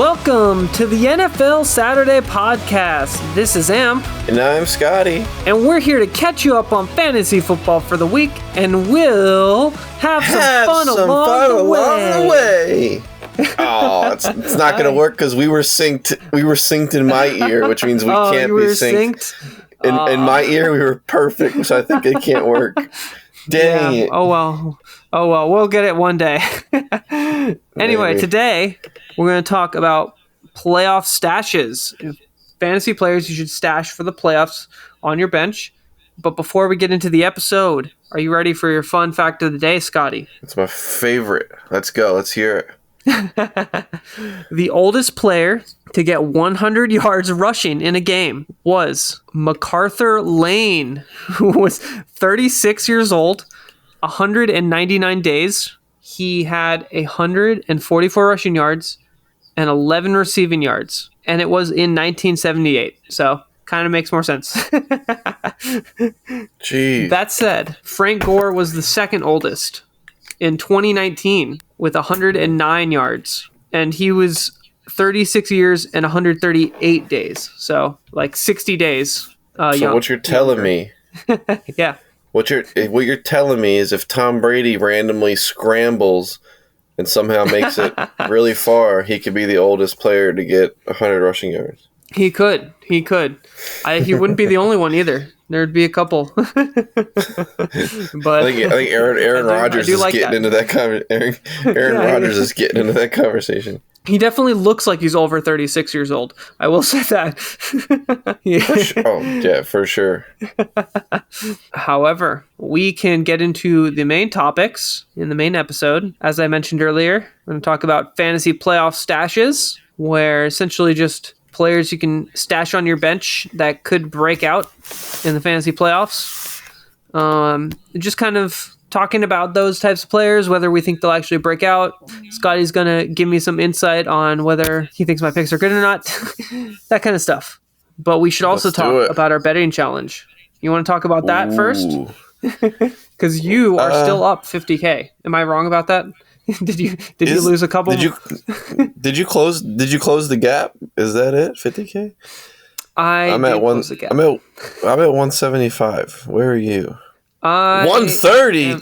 Welcome to the NFL Saturday Podcast. This is Amp. And I'm Scotty. And we're here to catch you up on fantasy football for the week, and we'll have some fun along the way. Oh, it's not going to work because we were synced in my ear, which means we can't be synced. In my ear, we were perfect, so I think it can't work. Dang it. Oh well, we'll get it one day. Anyway, today we're going to talk about playoff stashes. Fantasy players you should stash for the playoffs on your bench. But before we get into the episode, are you ready for your fun fact of the day, Scotty? It's my favorite. Let's go. Let's hear it. The oldest player to get 100 yards rushing in a game was MacArthur Lane, who was 36 years old, 199 days. He had 144 rushing yards and 11 receiving yards, and it was in 1978. So kind of makes more sense. Gee. That said, Frank Gore was the second oldest in 2019 with 109 yards, and he was 36 years and 138 days. So like 60 days. So what you're telling me? Yeah. What you're telling me is if Tom Brady randomly scrambles and somehow makes it really far, he could be the oldest player to get 100 rushing yards. He could. He wouldn't be the only one either. There'd be a couple. But I think Aaron Rodgers is getting into that conversation. Aaron Rodgers is getting into that conversation. He definitely looks like he's over 36 years old. I will say that. For sure. However, we can get into the main topics in the main episode. As I mentioned earlier, we're going to talk about fantasy playoff stashes, where essentially just players you can stash on your bench that could break out in the fantasy playoffs. Just kind of talking about those types of players, whether we think they'll actually break out. Scotty's going to give me some insight on whether he thinks my picks are good or not. That kind of stuff. But we should also talk about our betting challenge. You want to talk about that first? Because you are still up 50K. Am I wrong about that? Did you lose a couple? Did you close the gap? Is that it? 50K? I'm at 175. Where are you? 130.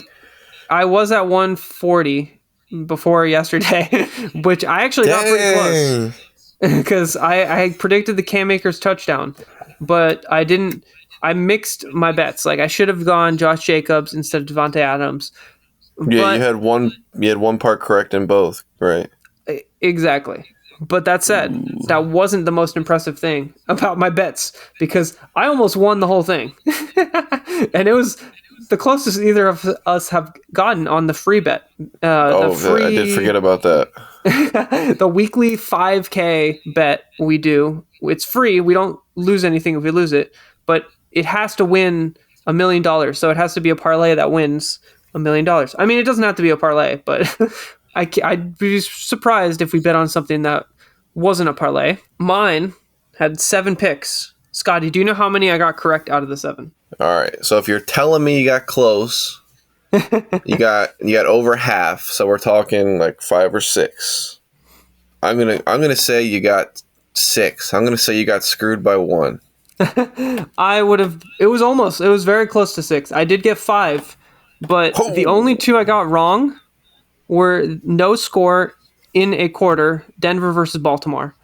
I was at 140 before yesterday, which I actually got pretty close because I predicted the Cam Akers touchdown, but I didn't. I mixed my bets. Like I should have gone Josh Jacobs instead of Devontae Adams. Yeah, but, you had one part correct in both, right? Exactly. But that said, that wasn't the most impressive thing about my bets because I almost won the whole thing. And it was the closest either of us have gotten on the free bet. I did forget about that. The weekly 5K bet we do. It's free. We don't lose anything if we lose it. But it has to win $1 million. So it has to be a parlay that wins $1 million. I mean, it doesn't have to be a parlay, but I'd be surprised if we bet on something that wasn't a parlay. Mine had 7 picks. Scotty, do you know how many I got correct out of the 7? All right. So if you're telling me you got close, you got over half. So we're talking like 5 or 6. I'm gonna say you got 6. I'm gonna say you got screwed by 1. I would have. It was very close to 6. I did get 5, but the only 2 I got wrong were no score in a quarter, Denver versus Baltimore.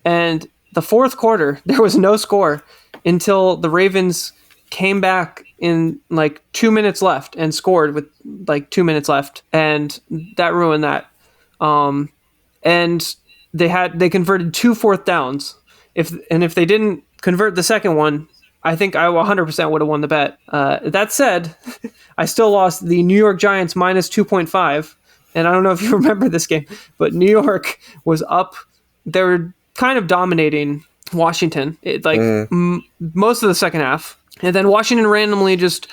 And the fourth quarter, there was no score until the Ravens came back in like 2 minutes left and scored with like 2 minutes left. And that ruined that. And they converted 2 fourth downs. If they didn't convert the second one, I think I 100% would have won the bet. That said, I still lost the New York Giants minus 2.5. And I don't know if you remember this game, but New York was up. They were kind of dominating Washington, most of the second half. And then Washington randomly just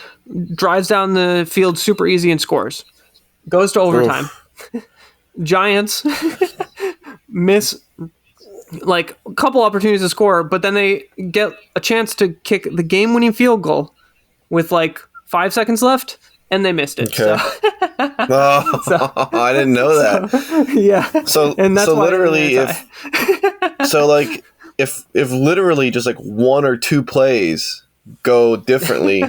drives down the field super easy and scores. Goes to overtime. Giants miss like a couple opportunities to score, but then they get a chance to kick the game-winning field goal with like 5 seconds left, and they missed it. Okay. So Oh, So- I didn't know that. Yeah. So, And that's so why literally, I'm anti. so like, if literally just like one or two plays go differently,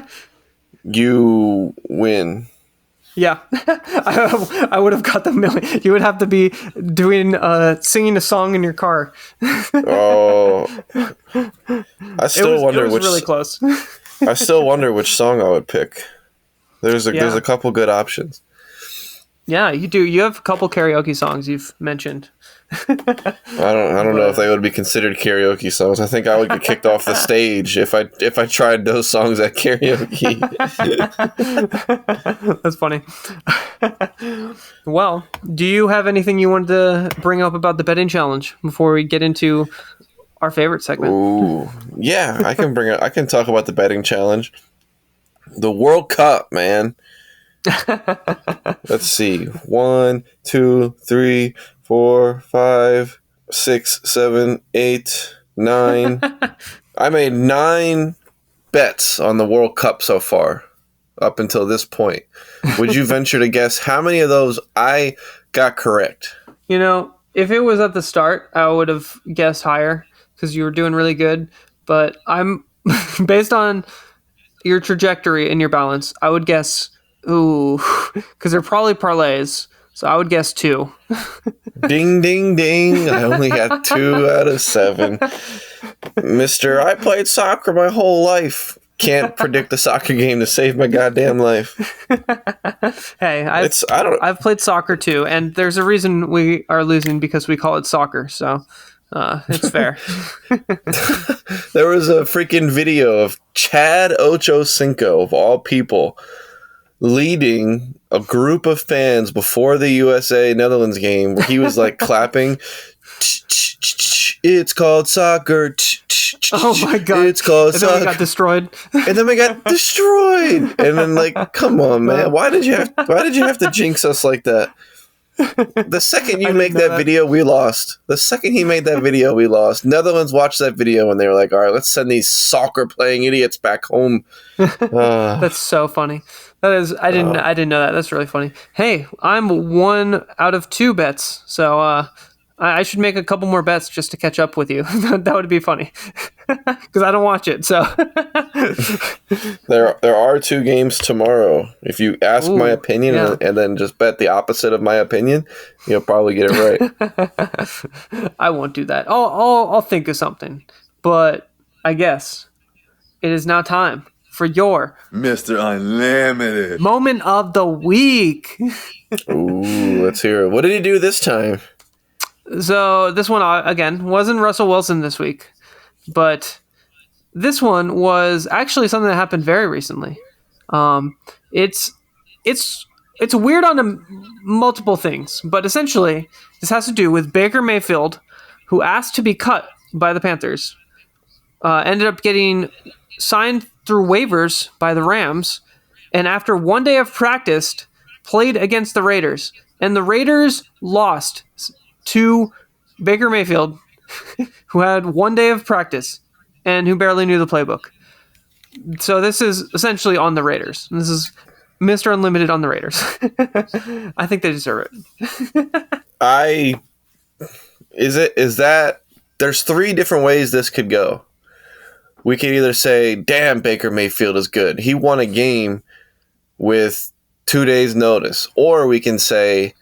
you win. Yeah, I would have got the million. You would have to be doing singing a song in your car. Oh, I still It wonder was which. really close. I still wonder which song I would pick. There's Yeah. a couple good options. Yeah, you do. You have a couple karaoke songs you've mentioned. I don't know if they would be considered karaoke songs. I think I would get kicked off the stage if I tried those songs at karaoke. That's funny. Well, do you have anything you wanted to bring up about the betting challenge before we get into our favorite segment? Ooh, yeah, I can talk about the betting challenge. The World Cup, man. Let's see. 1, 2, 3, 4, 5, 6, 7, 8, 9. I made 9 bets on the World Cup so far, up until this point. Would you venture to guess how many of those I got correct? You know, if it was at the start, I would have guessed higher because you were doing really good. But I'm based on your trajectory and your balance, I would guess, because they're probably parlays. So I would guess 2. Ding, ding, ding. I only got 2 out of 7. Mister, I played soccer my whole life. Can't predict a soccer game to save my goddamn life. Hey, I don't. I've played soccer too, and there's a reason we are losing because we call it soccer. So it's fair. There was a freaking video of Chad Ochocinco, of all people, leading a group of fans before the USA Netherlands game, where he was like clapping. It's called soccer. Oh my god! It's called and then soccer. we got destroyed. And then we got destroyed. And then, like, come on, man, why did you have to jinx us like that? The second you make that video, we lost. The second he made that video, we lost. Netherlands watched that video and they were like, all right, let's send these soccer playing idiots back home. That's so funny. That is, I didn't know that. That's really funny. Hey, I'm 1 out of 2 bets, so I should make a couple more bets just to catch up with you. That would be funny because I don't watch it. So There are 2 games tomorrow. If you ask my opinion yeah. and then just bet the opposite of my opinion, you'll probably get it right. I won't do that. I'll think of something. But I guess it is now time for your Mr. Unlimited. moment of the week. Ooh, let's hear it. What did he do this time? So this one again wasn't Russell Wilson this week, but this one was actually something that happened very recently. It's weird on multiple things, but essentially this has to do with Baker Mayfield, who asked to be cut by the Panthers, ended up getting signed through waivers by the Rams, and after 1 day of practice, played against the Raiders, and the Raiders lost to Baker Mayfield, who had 1 day of practice and who barely knew the playbook. So this is essentially on the Raiders. This is Mr. Unlimited on the Raiders. I think they deserve it. There's 3 different ways this could go. We could either say, damn, Baker Mayfield is good. He won a game with 2 days notice. Or we can say,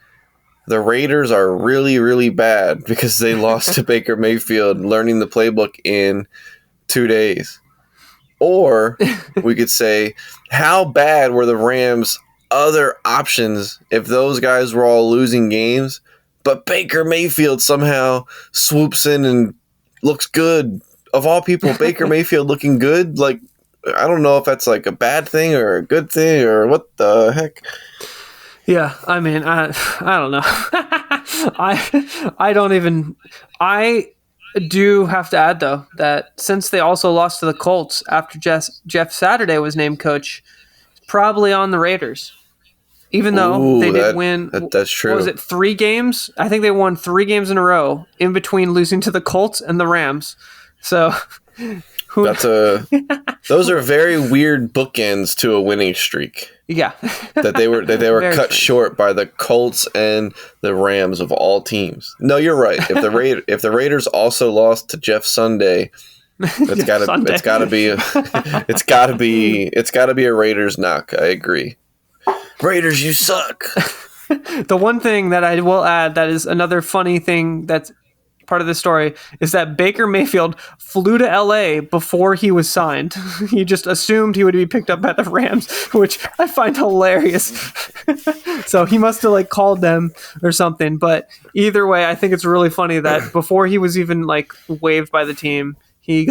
the Raiders are really, really bad because they lost to Baker Mayfield learning the playbook in 2 days. Or we could say, how bad were the Rams' other options if those guys were all losing games, but Baker Mayfield somehow swoops in and looks good. Of all people, Baker Mayfield looking good, like, I don't know if that's like a bad thing or a good thing or what the heck. Yeah, I mean, I don't know. I do have to add, though, that since they also lost to the Colts after Jeff Saturday was named coach, probably on the Raiders. Even though they did win, that's true. What was it, 3 games? I think they won 3 games in a row in between losing to the Colts and the Rams. So those are very weird bookends to a winning streak. Yeah. that they were Very cut strange. short by the Colts and the Rams of all teams. No, you're right. If the Raiders also lost to Jeff Sunday, it's Sunday. gotta be a Raiders knock. I agree. Raiders, you suck. The one thing that I will add that is another funny thing that's part of the story is that Baker Mayfield flew to LA before he was signed. He just assumed he would be picked up by the Rams, which I find hilarious. So he must have like called them or something. But either way, I think it's really funny that before he was even like waived by the team, he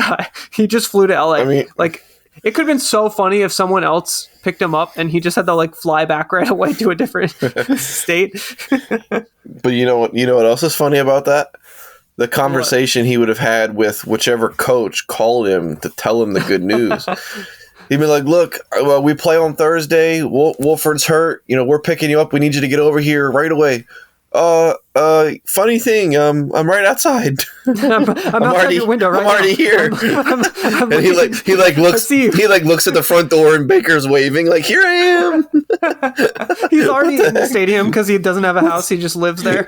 just flew to LA. I mean, like it could have been so funny if someone else picked him up and he just had to like fly back right away to a different state. but you know what else is funny about that? The conversation he would have had with whichever coach called him to tell him the good news. He'd be like, look, we play on Thursday. Wolford's hurt. We're picking you up. We need you to get over here right away. Funny thing, I'm right outside. I'm outside your window right I'm already now. here. I'm And he looks at the front door and Baker's waving like, here I am. He's already in the stadium because he doesn't have a house. He just lives there.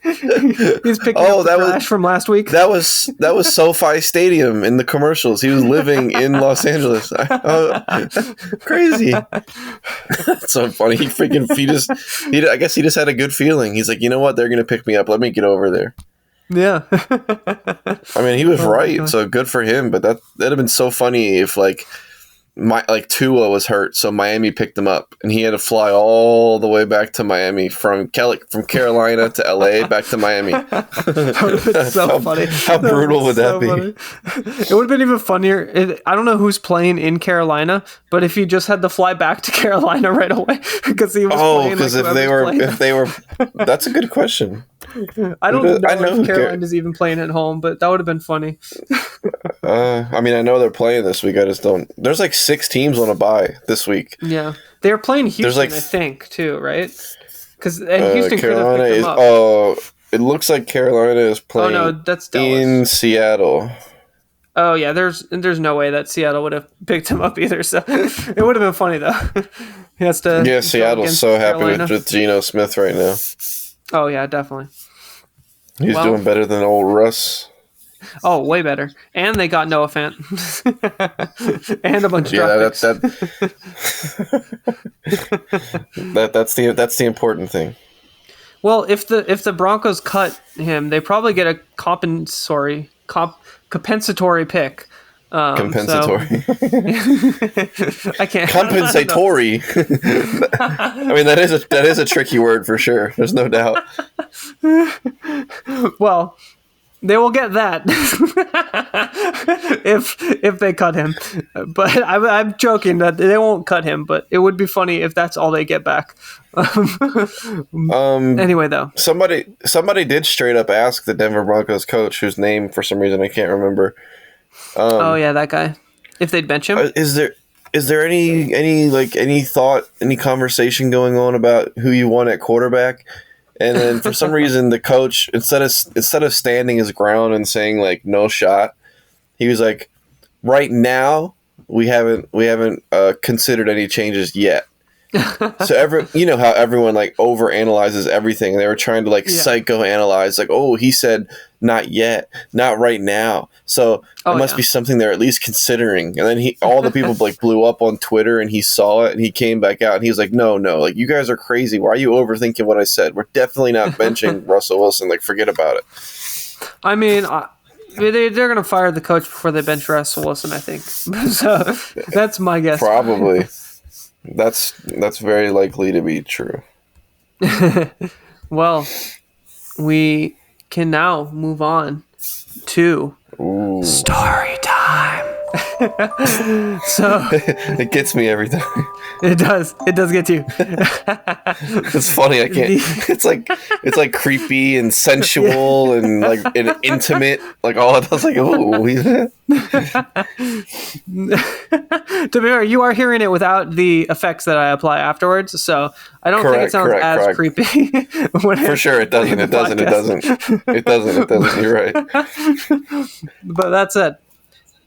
He's picking up the trash from last week. That was SoFi Stadium in the commercials. He was living in Los Angeles. Crazy. That's so funny. I guess he just had a good feeling. He's like, you know what? They're going to pick me up. Let me get over there. Yeah. I mean, he was right. God. So good for him. But that'd have been so funny if Tua was hurt, so Miami picked him up, and he had to fly all the way back to Miami from Carolina to LA back to Miami. That would have been so funny. How brutal would that be? Funny. It would have been even funnier. I don't know who's playing in Carolina, but if he just had to fly back to Carolina right away because he was playing. Because if they were, that's a good question. I don't know know if Carolina's even playing at home, but that would have been funny. I mean, I know they're playing this week. I just don't. There's like 6 teams on a bye this week. Yeah, they're playing Houston, I think, too, right? Because Houston Carolina could have picked is. them up. Oh, it looks like Carolina is playing. Oh no, that's Dallas. In Seattle. Oh yeah, there's no way that Seattle would have picked him up either. So it would have been funny though. He has to. Yeah, Seattle's so happy with Geno Smith right now. Oh yeah, definitely. He's doing better than old Russ. Oh, way better. And they got Noah Fant. And a bunch of draft picks. That's the important thing. Well, if the Broncos cut him, they probably get a compensatory pick. Compensatory. I can't. Compensatory. I mean, that is a tricky word for sure. There's no doubt. Well, they will get that if they cut him. But I'm joking that they won't cut him. But it would be funny if that's all they get back. Anyway, though, somebody did straight up ask the Denver Broncos coach, whose name for some reason I can't remember. Oh yeah, that guy. If they'd bench him, is there any thought, any conversation going on about who you want at quarterback? And then for some reason, the coach instead of standing his ground and saying like no shot, he was like, right now we haven't considered any changes yet. So how everyone like overanalyzes everything, and they were trying to psychoanalyze, like, oh, he said not yet, not right now, so it must be something they're at least considering. And then all the people like blew up on Twitter, and he saw it, and he came back out, and he was like, no, like, you guys are crazy. Why are you overthinking what I said? We're definitely not benching Russell Wilson. Like, forget about it. I mean, they're going to fire the coach before they bench Russell Wilson, I think. So that's my guess. Probably. That's very likely to be true. Well, we can now move on to story time. So it gets me every time. It does get you. It's funny. I can't. It's like creepy and sensual and like and intimate. Like all of those. Like, oh. To be fair, you are hearing it without the effects that I apply afterwards, so I don't think it sounds as creepy. For sure, it doesn't. It doesn't. It doesn't. You're right. But that's it.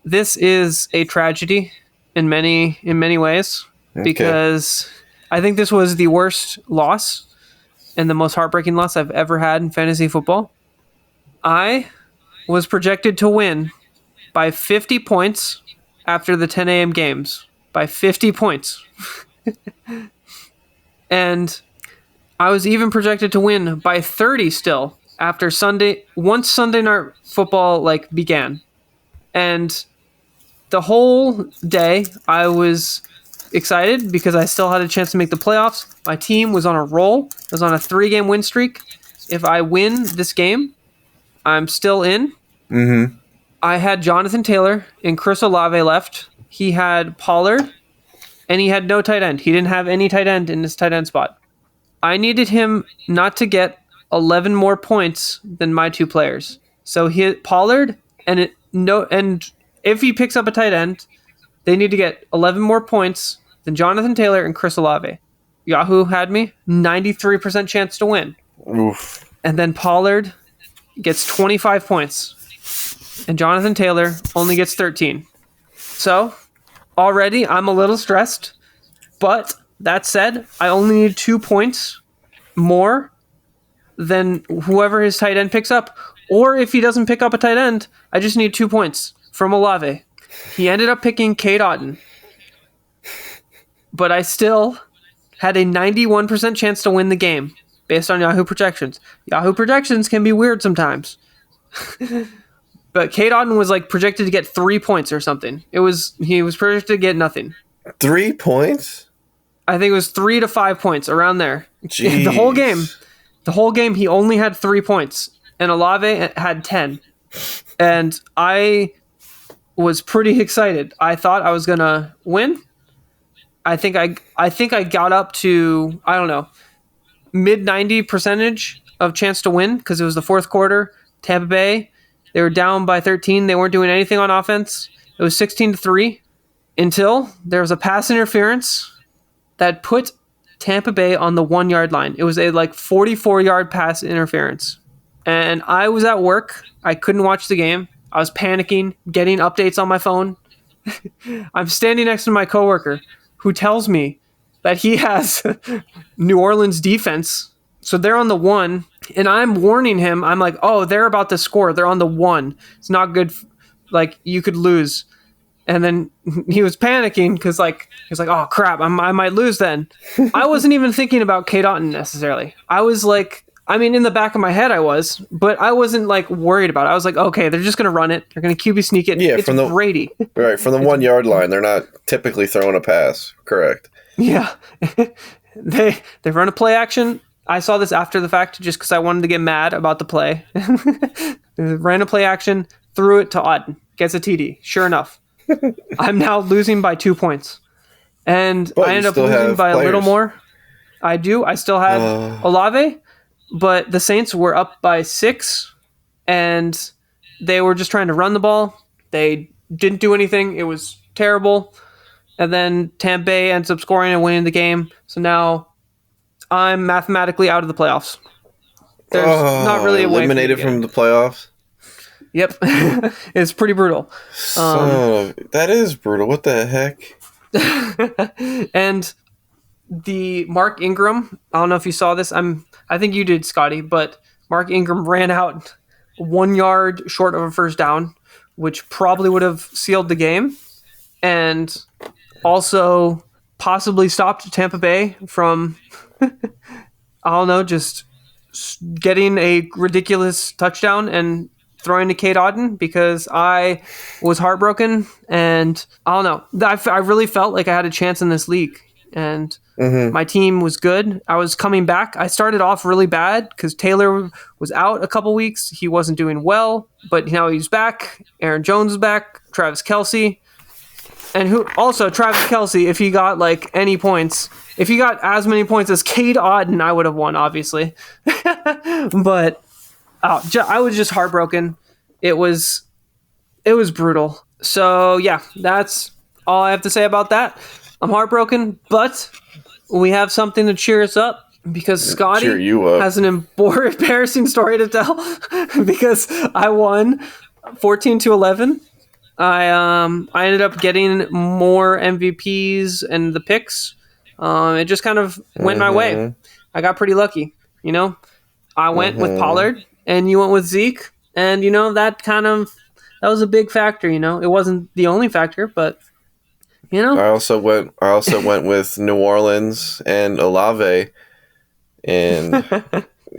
This is a tragedy in many ways, because I think this was the worst loss and the most heartbreaking loss I've ever had in fantasy football. I was projected to win by 50 points after the 10 a.m. games. By 50 points. And I was even projected to win by 30 still after once Sunday Night Football began. And the whole day I was excited because I still had a chance to make the playoffs. My team was on a roll. I was on a 3-game win streak. If I win this game, I'm still in. Mm-hmm. I had Jonathan Taylor and Chris Olave left. He had Pollard, and he had no tight end. He didn't have any tight end in his tight end spot. I needed him not to get 11 more points than my two players. So he hit Pollard, and if he picks up a tight end, they need to get 11 more points than Jonathan Taylor and Chris Olave. Yahoo had me 93% chance to win. Oof. And then Pollard gets 25 points, and Jonathan Taylor only gets 13. So already I'm a little stressed, but that said, I only need 2 points more than whoever his tight end picks up. Or if he doesn't pick up a tight end, I just need 2 points from Olave. He ended up picking Cade Otton. But I still had a 91% chance to win the game based on Yahoo projections. Yahoo projections can be weird sometimes. But Cade Otton was projected to get 3 points or something. He was projected to get nothing. 3 points? I think it was 3 to 5 points around there. Jeez. The whole game he only had 3 points, and Olave had 10. And I was pretty excited. I thought I was gonna win. I think I got up to, I don't know, mid 90% of chance to win because it was the fourth quarter. Tampa Bay, they were down by 13. They weren't doing anything on offense. It was 16-3 until there was a pass interference that put Tampa Bay on the 1 yard line. It was a 44-yard pass interference. And I was at work. I couldn't watch the game. I was panicking, getting updates on my phone. I'm standing next to my coworker who tells me that he has New Orleans defense. So they're on the 1, and I'm warning him. I'm like, oh, they're about to score. They're on the 1. It's not good. You could lose. And then he was panicking because he was like, oh, crap, I might lose then. I wasn't even thinking about Cade Otton necessarily. I was in the back of my head I was, but I wasn't worried about it. I was like, okay, they're just going to run it. They're going to QB sneak it. Yeah, it's Brady. Right, from the 1 yard line, they're not typically throwing a pass. Correct. Yeah. They run a play action. I saw this after the fact just because I wanted to get mad about the play. They ran a play action, threw it to Otton, gets a TD. Sure enough. I'm now losing by 2 points. And But I you end up still losing have by a little players. more. I do. I still had Olave, but the Saints were up by 6, and they were just trying to run the ball. They didn't do anything. It was terrible. And then Tampa Bay ends up scoring and winning the game. So now I'm mathematically out of the playoffs. There's not really a way eliminated for me from the playoffs. Yep. It's pretty brutal. That is brutal. What the heck? And the Mark Ingram, I don't know if you saw this. I think you did, Scotty, but Mark Ingram ran out 1 yard short of a first down, which probably would have sealed the game, and also possibly stopped Tampa Bay from, I don't know, just getting a ridiculous touchdown and throwing to Cade Otton, because I was heartbroken, and I don't know. I really felt like I had a chance in this league, and my team was good. I was coming back. I started off really bad because Taylor was out a couple weeks. He wasn't doing well, but now he's back. Aaron Jones is back. Travis Kelce. And Travis Kelce, if he got any points, if he got as many points as Cade Otton, I would have won, obviously. But I was just heartbroken. It was brutal. So yeah, that's all I have to say about that. I'm heartbroken, but we have something to cheer us up, because Scotty Cheer you up. has an embarrassing story to tell because I won 14-11. I ended up getting more MVPs and the picks. It just kind of went my way. I got pretty lucky, you know. I went with Pollard, and you went with Zeke, and you know that was a big factor. You know, it wasn't the only factor, but you know, I also went with New Orleans and Olave, and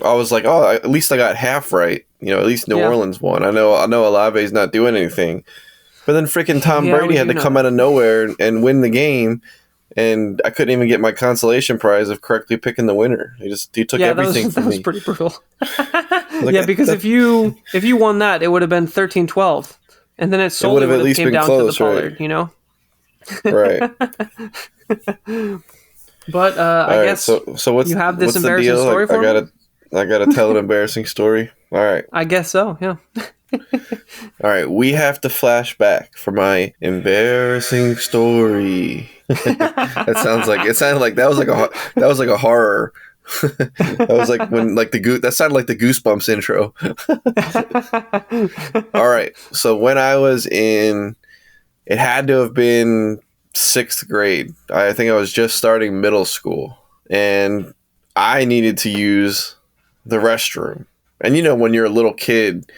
I was like, oh, at least I got half right. You know, at least New Orleans won. I know Olave's not doing anything, but then freaking Tom Brady had to come out of nowhere and win the game, and I couldn't even get my consolation prize of correctly picking the winner. He took everything from me. That was pretty brutal. Because if you won that, it would have been 13-12, and then it solely would have came down close, to the Pollard, right? You know. Right. But I guess so what's you have this what's embarrassing the deal? story for me? I gotta tell an embarrassing story. All right. I guess so. Yeah. All right. We have to flash back for my embarrassing story. It sounded like that was like a horror. That was like when that sounded like the Goosebumps intro. All right. So when I was it had to have been 6th grade. I think I was just starting middle school, and I needed to use the restroom. And you know, when you're a little kid,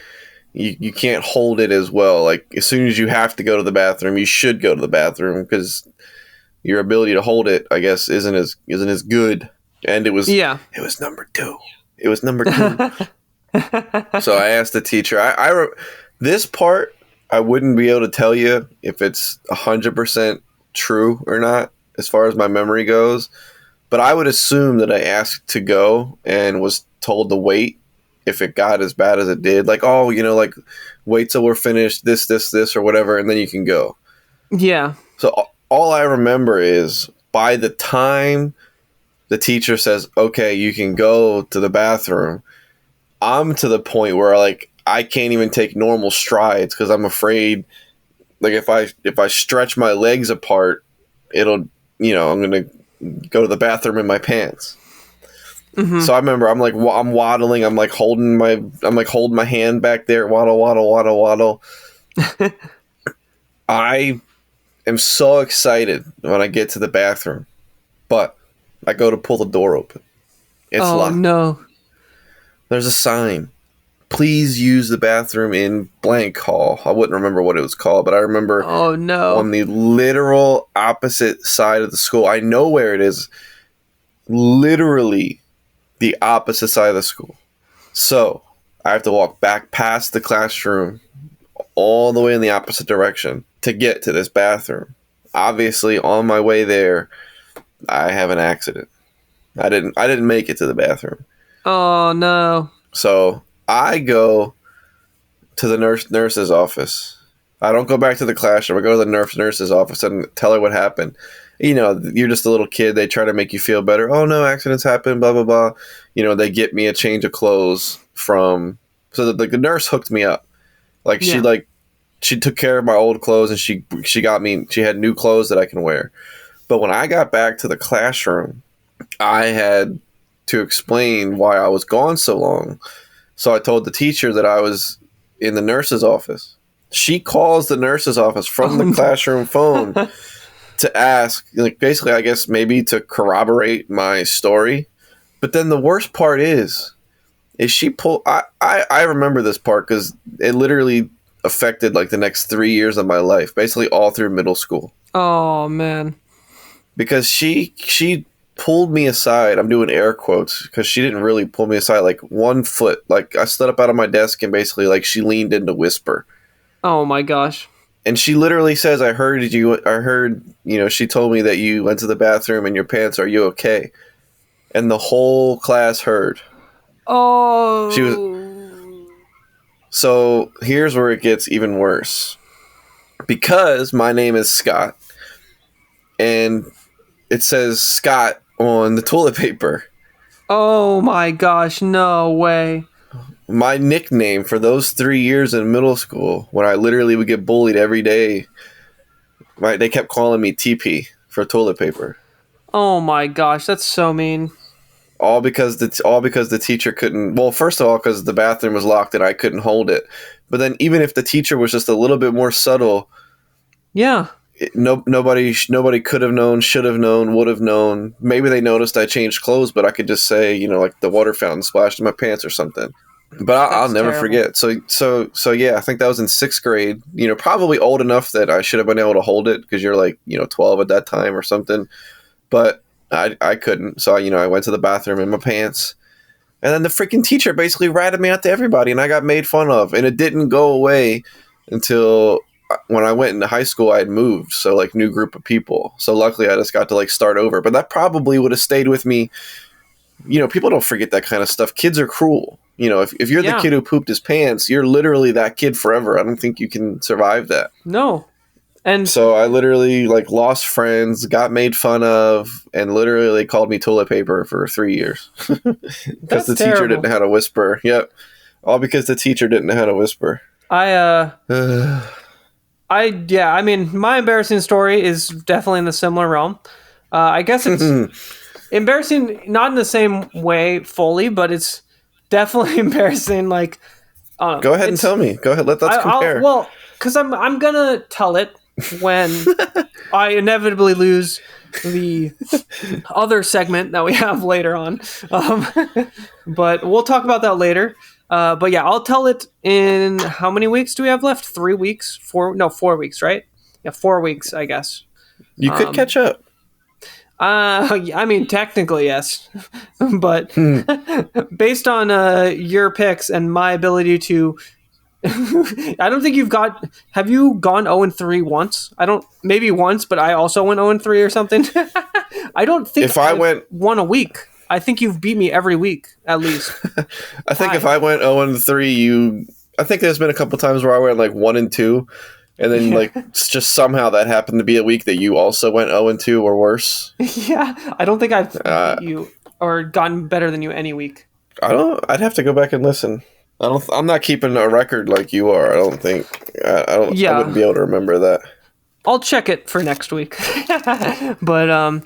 you can't hold it as well. Like as soon as you have to go to the bathroom, you should go to the bathroom because your ability to hold it, I guess, isn't as good. And it was number 2. It was number 2. So I asked the teacher. This part I wouldn't be able to tell you if it's 100% true or not, as far as my memory goes. But I would assume that I asked to go and was told to wait if it got as bad as it did. Like, oh, you know, like wait till we're finished this, or whatever, and then you can go. Yeah. So all I remember is by the time the teacher says, okay, you can go to the bathroom, I'm to the point where like I can't even take normal strides because I'm afraid, like if I stretch my legs apart, it'll, you know, I'm gonna go to the bathroom in my pants. Mm-hmm. So I remember I'm waddling, I'm holding my hand back there, waddle. I am so excited when I get to the bathroom, but I go to pull the door open. It's locked. No. There's a sign. Please use the bathroom in blank hall. I wouldn't remember what it was called, but I remember on the literal opposite side of the school. I know where it is. Literally the opposite side of the school. So I have to walk back past the classroom all the way in the opposite direction to get to this bathroom. Obviously, on my way there, I have an accident. I didn't make it to the bathroom. Oh no. So I go to the nurse's office. I don't go back to the classroom. I go to the nurse's office and tell her what happened. You know, you're just a little kid. They try to make you feel better. Oh no, accidents happen, blah, blah, blah. You know, they get me a change of clothes so the nurse hooked me up. Like she took care of my old clothes and she had new clothes that I can wear. But when I got back to the classroom, I had to explain why I was gone so long. So I told the teacher that I was in the nurse's office. She calls the nurse's office from the classroom phone to ask, like, basically, I guess maybe to corroborate my story. But then the worst part is she pulled. I remember this part because it literally affected like the next 3 years of my life, basically all through middle school. Oh man! Because she pulled me aside. I'm doing air quotes because she didn't really pull me aside. Like 1 foot. Like I stood up out of my desk and basically like she leaned in to whisper. Oh my gosh. And she literally says, I heard, you know, she told me that you went to the bathroom in your pants. Are you okay? And the whole class heard. Oh. So here's where it gets even worse. Because my name is Scott and it says Scott on the toilet paper. Oh my gosh, no way. My nickname for those 3 years in middle school, when I literally would get bullied every day, they kept calling me TP for toilet paper. Oh my gosh, that's so mean. All because the teacher couldn't. Well, first of all, because the bathroom was locked and I couldn't hold it. But then, even if the teacher was just a little bit more subtle, yeah, nobody could have known, should have known, would have known. Maybe they noticed I changed clothes, but I could just say, like the water fountain splashed in my pants or something. But I'll never forget. So yeah, I think that was in 6th grade. Probably old enough that I should have been able to hold it because you're like 12 at that time or something. But I couldn't. So I went to the bathroom in my pants, and then the freaking teacher basically ratted me out to everybody, and I got made fun of, and it didn't go away until when I went into high school. I had moved, so like new group of people. So luckily I just got to like start over. But that probably would have stayed with me. People don't forget that kind of stuff. Kids are cruel. If you're the kid who pooped his pants, you're literally that kid forever. I don't think you can survive that. No. And so I literally like lost friends, got made fun of, and literally they called me toilet paper for 3 years because the teacher didn't know how to whisper. Yep. All because the teacher didn't know how to whisper. I mean, my embarrassing story is definitely in the similar realm. I guess it's embarrassing, not in the same way fully, but it's definitely embarrassing. Like, go ahead and tell me. Go ahead. Let's compare. Well, because I'm gonna tell it when I inevitably lose the other segment that we have later on. But we'll talk about that later. But yeah, I'll tell it in how many weeks do we have left? 3 weeks? 4 weeks, right? Yeah, 4 weeks, I guess. You could catch up. I mean, technically, yes. But based on your picks and my ability to... I don't think have you gone 0-3 once? Maybe once, but I also went 0-3 or something. I don't think if I went 1 a week. I think you've beat me every week, at least. I think if I went 0-3, I think there's been a couple times where I went like 1-2, and then like just somehow that happened to be a week that you also went 0-2 or worse. Yeah, I don't think I've beat you or gotten better than you any week. I'd have to go back and listen. I'm not keeping a record like you are. I don't think. I wouldn't be able to remember that. I'll check it for next week. But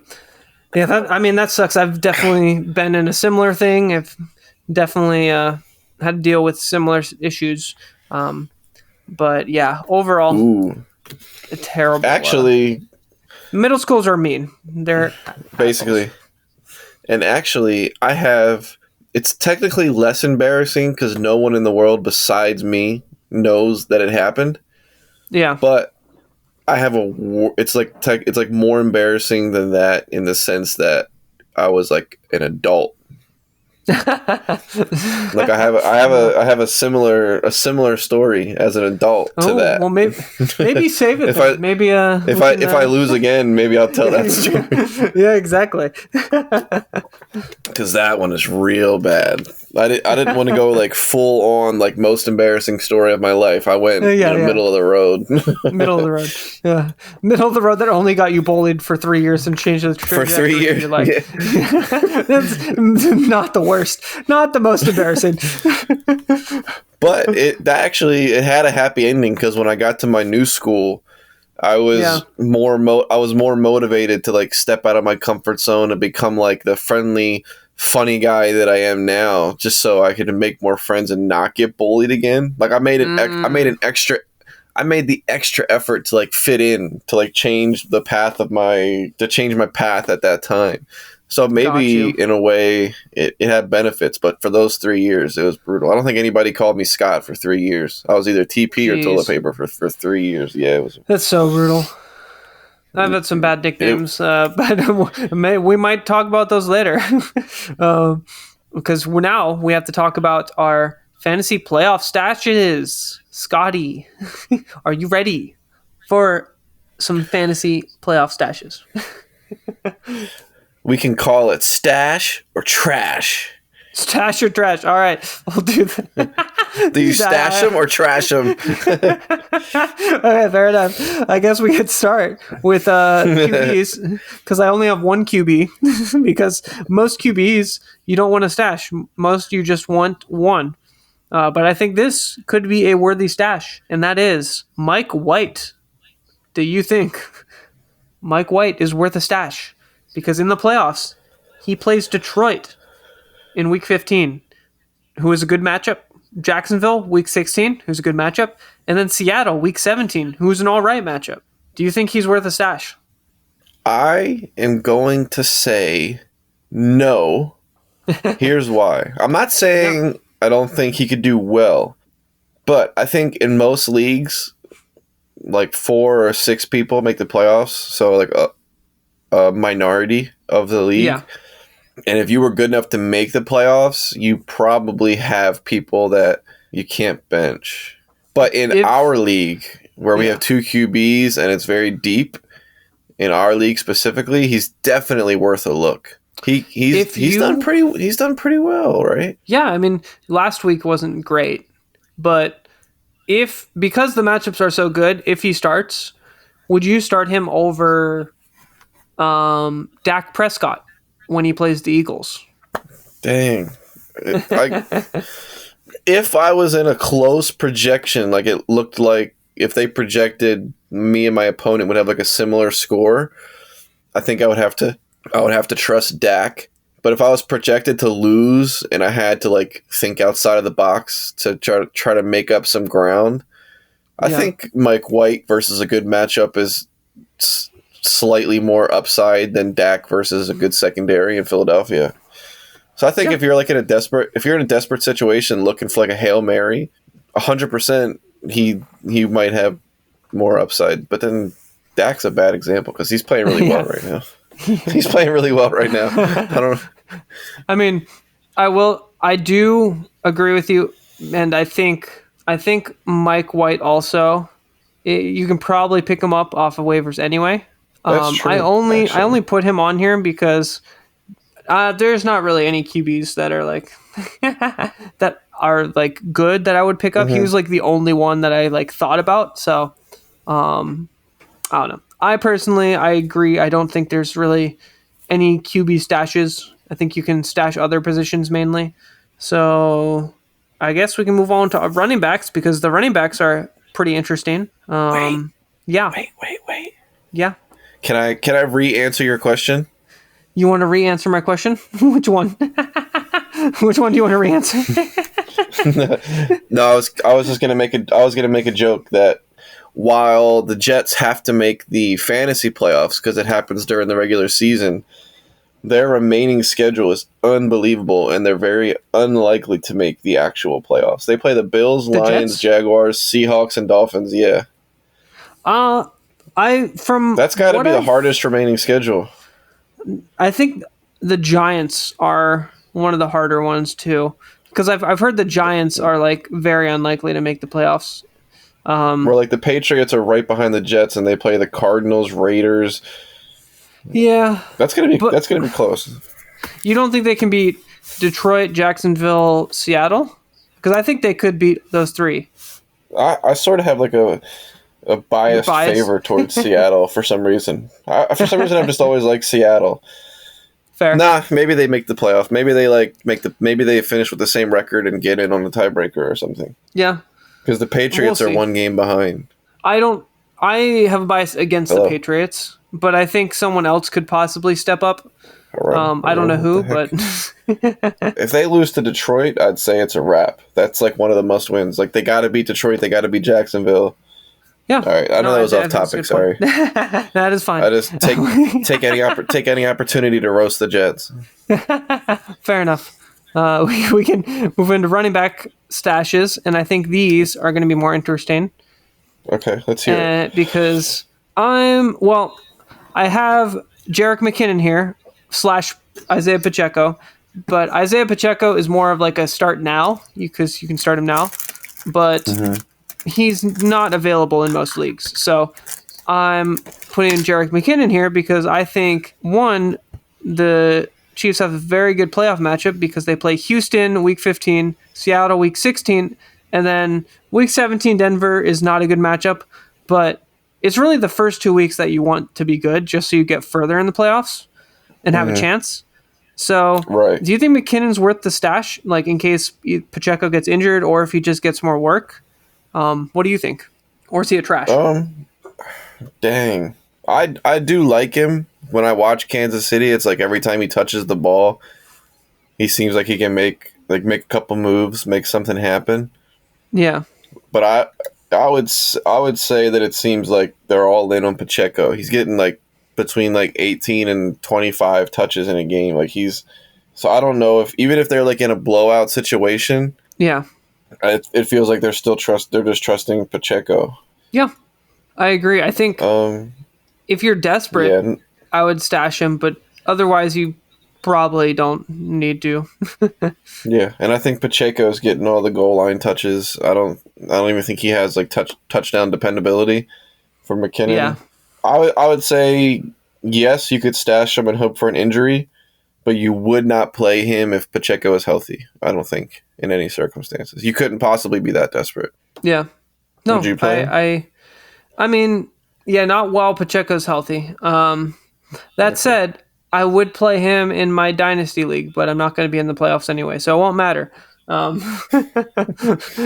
yeah, that sucks. I've definitely been in a similar thing. I've definitely had to deal with similar issues. But yeah, overall, terrible. Actually, middle schools are mean. They're basically, assholes. And actually, it's technically less embarrassing because no one in the world besides me knows that it happened. Yeah, but I have it's like more embarrassing than that in the sense that I was like an adult. Like I have a similar story as an adult to that. Well, maybe save it. If I lose again, maybe I'll tell that story. Yeah, exactly. Because that one is real bad. I didn't want to go like full on like most embarrassing story of my life. I went middle of the road. Middle of the road. Yeah, middle of the road that only got you bullied for 3 years and changed the trajectory for 3 years. Of your life. Yeah. That's not the worst. Not the most embarrassing. But it had a happy ending because when I got to my new school, I was more motivated to like step out of my comfort zone and become like the friendly, funny guy that I am now, just so I could make more friends and not get bullied again. Like I made the extra effort to like fit in, to like change my path at that time. So maybe in a way it had benefits, but for those 3 years it was brutal. I don't think anybody called me Scott for 3 years. I was either TP or toilet paper for 3 years. Yeah, that's so brutal. I've had some bad nicknames, but we might talk about those later. Because now we have to talk about our fantasy playoff stashes. Scotty, are you ready for some fantasy playoff stashes? We can call it stash or trash. Stash or trash. All right, we'll do that. Do you stash them or trash them? Okay, fair enough. I guess we could start with QBs because I only have one QB because most QBs you don't want to stash. Most you just want one. But I think this could be a worthy stash, and that is Mike White. Do you think Mike White is worth a stash? Because in the playoffs, he plays Detroit in Week 15, who is a good matchup. Jacksonville, Week 16, who's a good matchup. And then Seattle, Week 17, who's an all right matchup. Do you think he's worth a stash? I am going to say no. Here's why. I'm not saying I don't think he could do well, but I think in most leagues, like 4 or 6 people make the playoffs, so like a minority of the league. Yeah. And if you were good enough to make the playoffs, you probably have people that you can't bench. But in our league, where we have 2 QBs and it's very deep, in our league specifically, he's definitely worth a look. He's done pretty well, right? Yeah, I mean, last week wasn't great, but because the matchups are so good, if he starts, would you start him over Dak Prescott when he plays the Eagles? Dang. If I was in a close projection, like it looked like if they projected me and my opponent would have like a similar score, I think I would have to trust Dak. But if I was projected to lose and I had to like think outside of the box to try to make up some ground, I think Mike White versus a good matchup is slightly more upside than Dak versus a good secondary in Philadelphia. So I think if you're in a desperate situation looking for like a Hail Mary, 100% he might have more upside. But then Dak's a bad example because he's playing really well right now. He's playing really well right now. I mean, I do agree with you, and I think Mike White also. You can probably pick him up off of waivers anyway. That's true, I only put him on here because there's not really any QBs that are like that are like good that I would pick up. He was like the only one that I like thought about. So I don't know. I agree. I don't think there's really any QB stashes. I think you can stash other positions mainly. So I guess we can move on to running backs because the running backs are pretty interesting. Wait. Yeah. Wait. Yeah. Can I re-answer your question? You want to re-answer my question? Which one? Which one do you want to re-answer? No, I was gonna make a joke that while the Jets have to make the fantasy playoffs because it happens during the regular season, their remaining schedule is unbelievable and they're very unlikely to make the actual playoffs. They play the Bills, Lions, Jets? Jaguars, Seahawks, and Dolphins. Yeah. That's got to be the hardest remaining schedule. I think the Giants are one of the harder ones too, because I've heard the Giants are like very unlikely to make the playoffs. Where like the Patriots are right behind the Jets, and they play the Cardinals, Raiders. Yeah, that's gonna be close. You don't think they can beat Detroit, Jacksonville, Seattle? Because I think they could beat those 3. I sort of have like a biased favor towards Seattle for some reason. I've just always liked Seattle. Fair. Nah, maybe they make the playoff. Maybe they finish with the same record and get in on the tiebreaker or something. Yeah. Because the Patriots are 1 game behind. I have a bias against the Patriots, but I think someone else could possibly step up. I don't know who, but if they lose to Detroit, I'd say it's a wrap. That's like one of the must wins. Like they got to beat Detroit, they got to beat Jacksonville. Yeah. All right. I know that was off topic. Sorry. That is fine. I just take any opportunity to roast the Jets. Fair enough. We can move into running back stashes, and I think these are going to be more interesting. Okay, let's hear it. Because I have Jerick McKinnon here / Isaiah Pacheco, but Isaiah Pacheco is more of like a start now because you can start him now, but he's not available in most leagues. So I'm putting Jerick McKinnon here because I think, one, the Chiefs have a very good playoff matchup because they play Houston week 15, Seattle week 16, and then week 17 Denver is not a good matchup, but it's really the first 2 weeks that you want to be good just so you get further in the playoffs and have a chance. So do you think McKinnon's worth the stash, like in case Pacheco gets injured or if he just gets more work? What do you think? Or is he a trash? Dang. I do like him. When I watch Kansas City, it's like every time he touches the ball, he seems like he can make a couple moves, make something happen. Yeah. But I would say that it seems like they're all in on Pacheco. He's getting like between like 18 and 25 touches in a game. Like so I don't know if even if they're like in a blowout situation, Yeah. it feels like they're just trusting Pacheco. Yeah. I agree. I think if you're desperate, Yeah, I would stash him, but otherwise you probably don't need to. yeah, and I think Pacheco's getting all the goal line touches. I don't even think he has like touchdown dependability for McKinnon. Yeah. I would say yes, you could stash him and hope for an injury, but you would not play him if Pacheco is healthy. I don't think in any circumstances you couldn't possibly be that desperate. Yeah. No, Would you play him? I mean, yeah, not while Pacheco's healthy. That said, I would play him in my dynasty league, but I'm not going to be in the playoffs anyway, so it won't matter.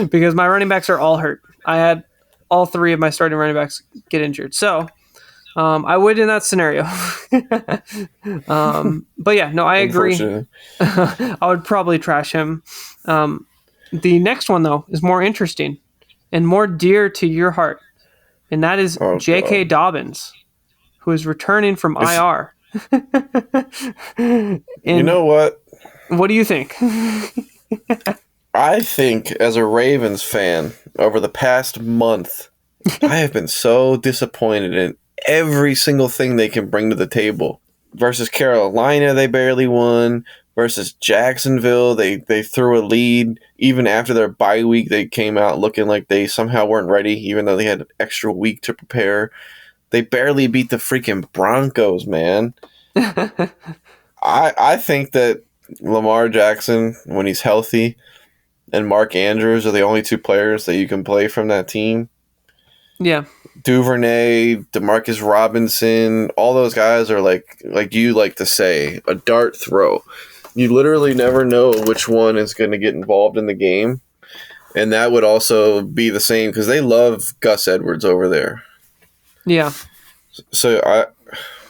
Because my running backs are all hurt. I had all three of my starting running backs get injured, so I would in that scenario. But yeah, no, I agree. I would probably trash him. The next one though is more interesting and more dear to your heart, and that is J.K. Dobbins, who is returning from IR. You know what? What do you think? I think as a Ravens fan, over the past month, I have been so disappointed in every single thing they can bring to the table. Versus Carolina, they barely won. Versus Jacksonville, they threw a lead. Even after their bye week, they came out looking like they somehow weren't ready, even though they had an extra week to prepare. They barely beat the freaking Broncos, man. I think that Lamar Jackson, when he's healthy, and Mark Andrews are the only two players that you can play from that team. Yeah. Duvernay, Demarcus Robinson, all those guys are like you like to say, a dart throw. You literally never know which one is going to get involved in the game. And that would also be the same because they love Gus Edwards over there. Yeah. So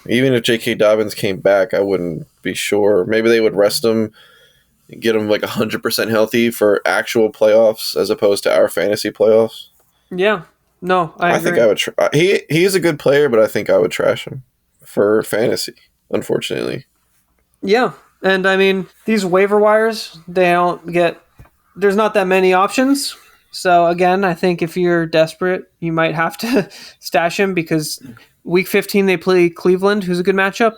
even if J.K. Dobbins came back, I wouldn't be sure. Maybe they would rest him, get him like 100% healthy for actual playoffs as opposed to our fantasy playoffs. Yeah. No, I agree. think I would. He's a good player, but I think I would trash him for fantasy. Unfortunately. Yeah, and I mean these waiver wires, there's not that many options. So again, I think if you're desperate, you might have to stash him because week 15 they play Cleveland, who's a good matchup.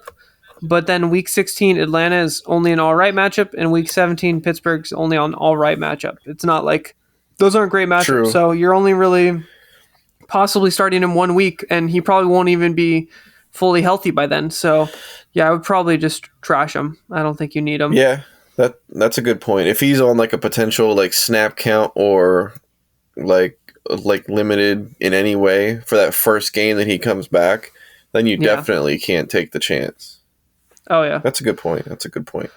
But then week 16, Atlanta is only an all right matchup, and week 17, Pittsburgh's only an all right matchup. It's not like those aren't great matchups. True. So you're only really possibly starting him 1 week, and he probably won't even be fully healthy by then. So yeah, I would probably just trash him. I don't think you need him. Yeah, that's a good point. If he's on like a potential like snap count or like limited in any way for that first game that he comes back, then you definitely can't take the chance. Oh yeah, that's a good point.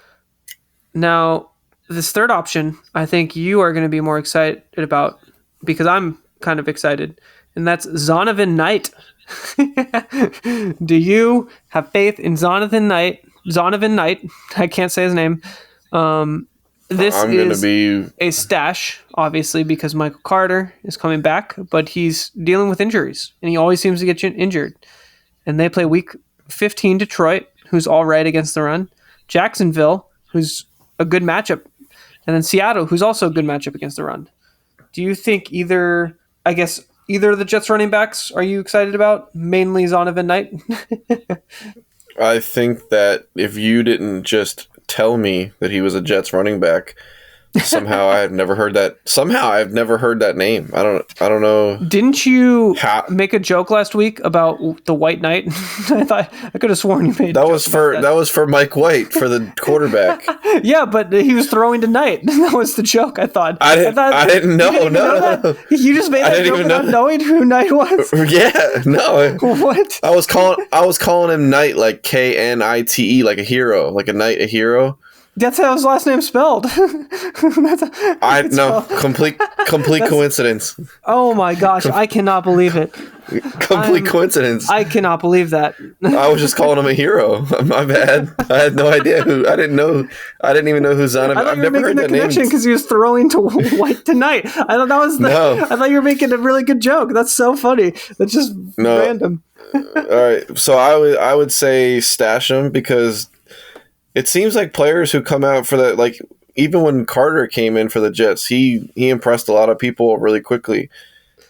Now, this third option, I think you are going to be more excited about because I'm kind of excited, and that's Zonovan Knight. Do you have faith in Zonovan Knight? I can't say his name. This I'm going to be a stash, obviously, because Michael Carter is coming back, but he's dealing with injuries, and he always seems to get injured. And they play week 15 Detroit, who's all right against the run, Jacksonville, who's a good matchup, and then Seattle, who's also a good matchup against the run. Do you think either of the Jets running backs are you excited about? Mainly Zonovan Knight? I think that if you didn't just tell me that he was a Jets running back, somehow I've never heard that name. I don't know. Didn't you make a joke last week about the White Knight? I could have sworn you made that was for Mike White for the quarterback. Yeah, but he was throwing to Knight. That was the joke. I thought. I didn't know. No. You just made that joke without knowing who Knight was. Yeah, no. What? I was calling him Knight, like Knite, like a hero, like a knight, a hero. That's how his last name's spelled. Complete coincidence. Oh my gosh, I cannot believe it. Complete coincidence. I cannot believe that. I was just calling him a hero. My bad. I had no idea who. I didn't even know who Zonovan. I thought I've you were never making heard the that name. connection because he was throwing to White tonight. I thought that was No. I thought you were making a really good joke. That's so funny. That's just random. All right, so I would say stash him because it seems like players who come out for that, like even when Carter came in for the Jets, he impressed a lot of people really quickly.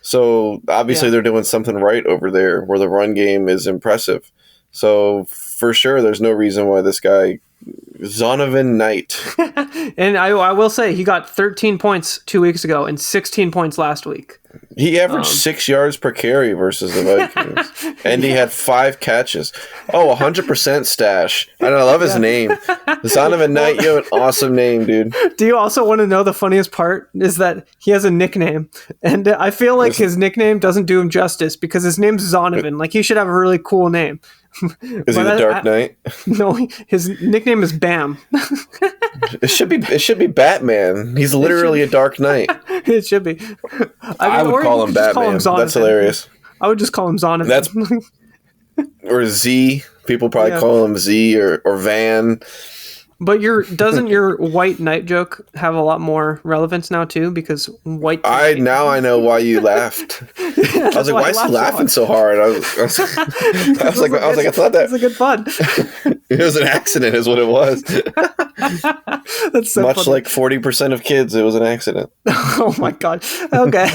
So obviously they're doing something right over there where the run game is impressive. So for sure, there's no reason why this guy, Zonovan Knight. And I will say he got 13 points 2 weeks ago and 16 points last week. He averaged 6 yards per carry versus the Vikings. And he had 5 catches. Oh, 100% stash. And I love his name. Zonovan Knight, you have an awesome name, dude. Do you also want to know the funniest part is that he has a nickname. And I feel like his nickname doesn't do him justice because his name's Zonovan. Like he should have a really cool name. Is he the Dark Knight? No, his nickname is Bam. It should be Batman. He's literally a Dark Knight. It should be. I would call him Batman. That's hilarious. I would just call him Zonovan. Or Z. People probably call him Z or Van. But doesn't your White Knight joke have a lot more relevance now too? Because White. I know why you laughed. I was like, why is he laughing so hard? I was like, I thought that was a good pun. It was an accident, is what it was. That's so much funny. like 40% of kids, it was an accident. Oh my god. Okay.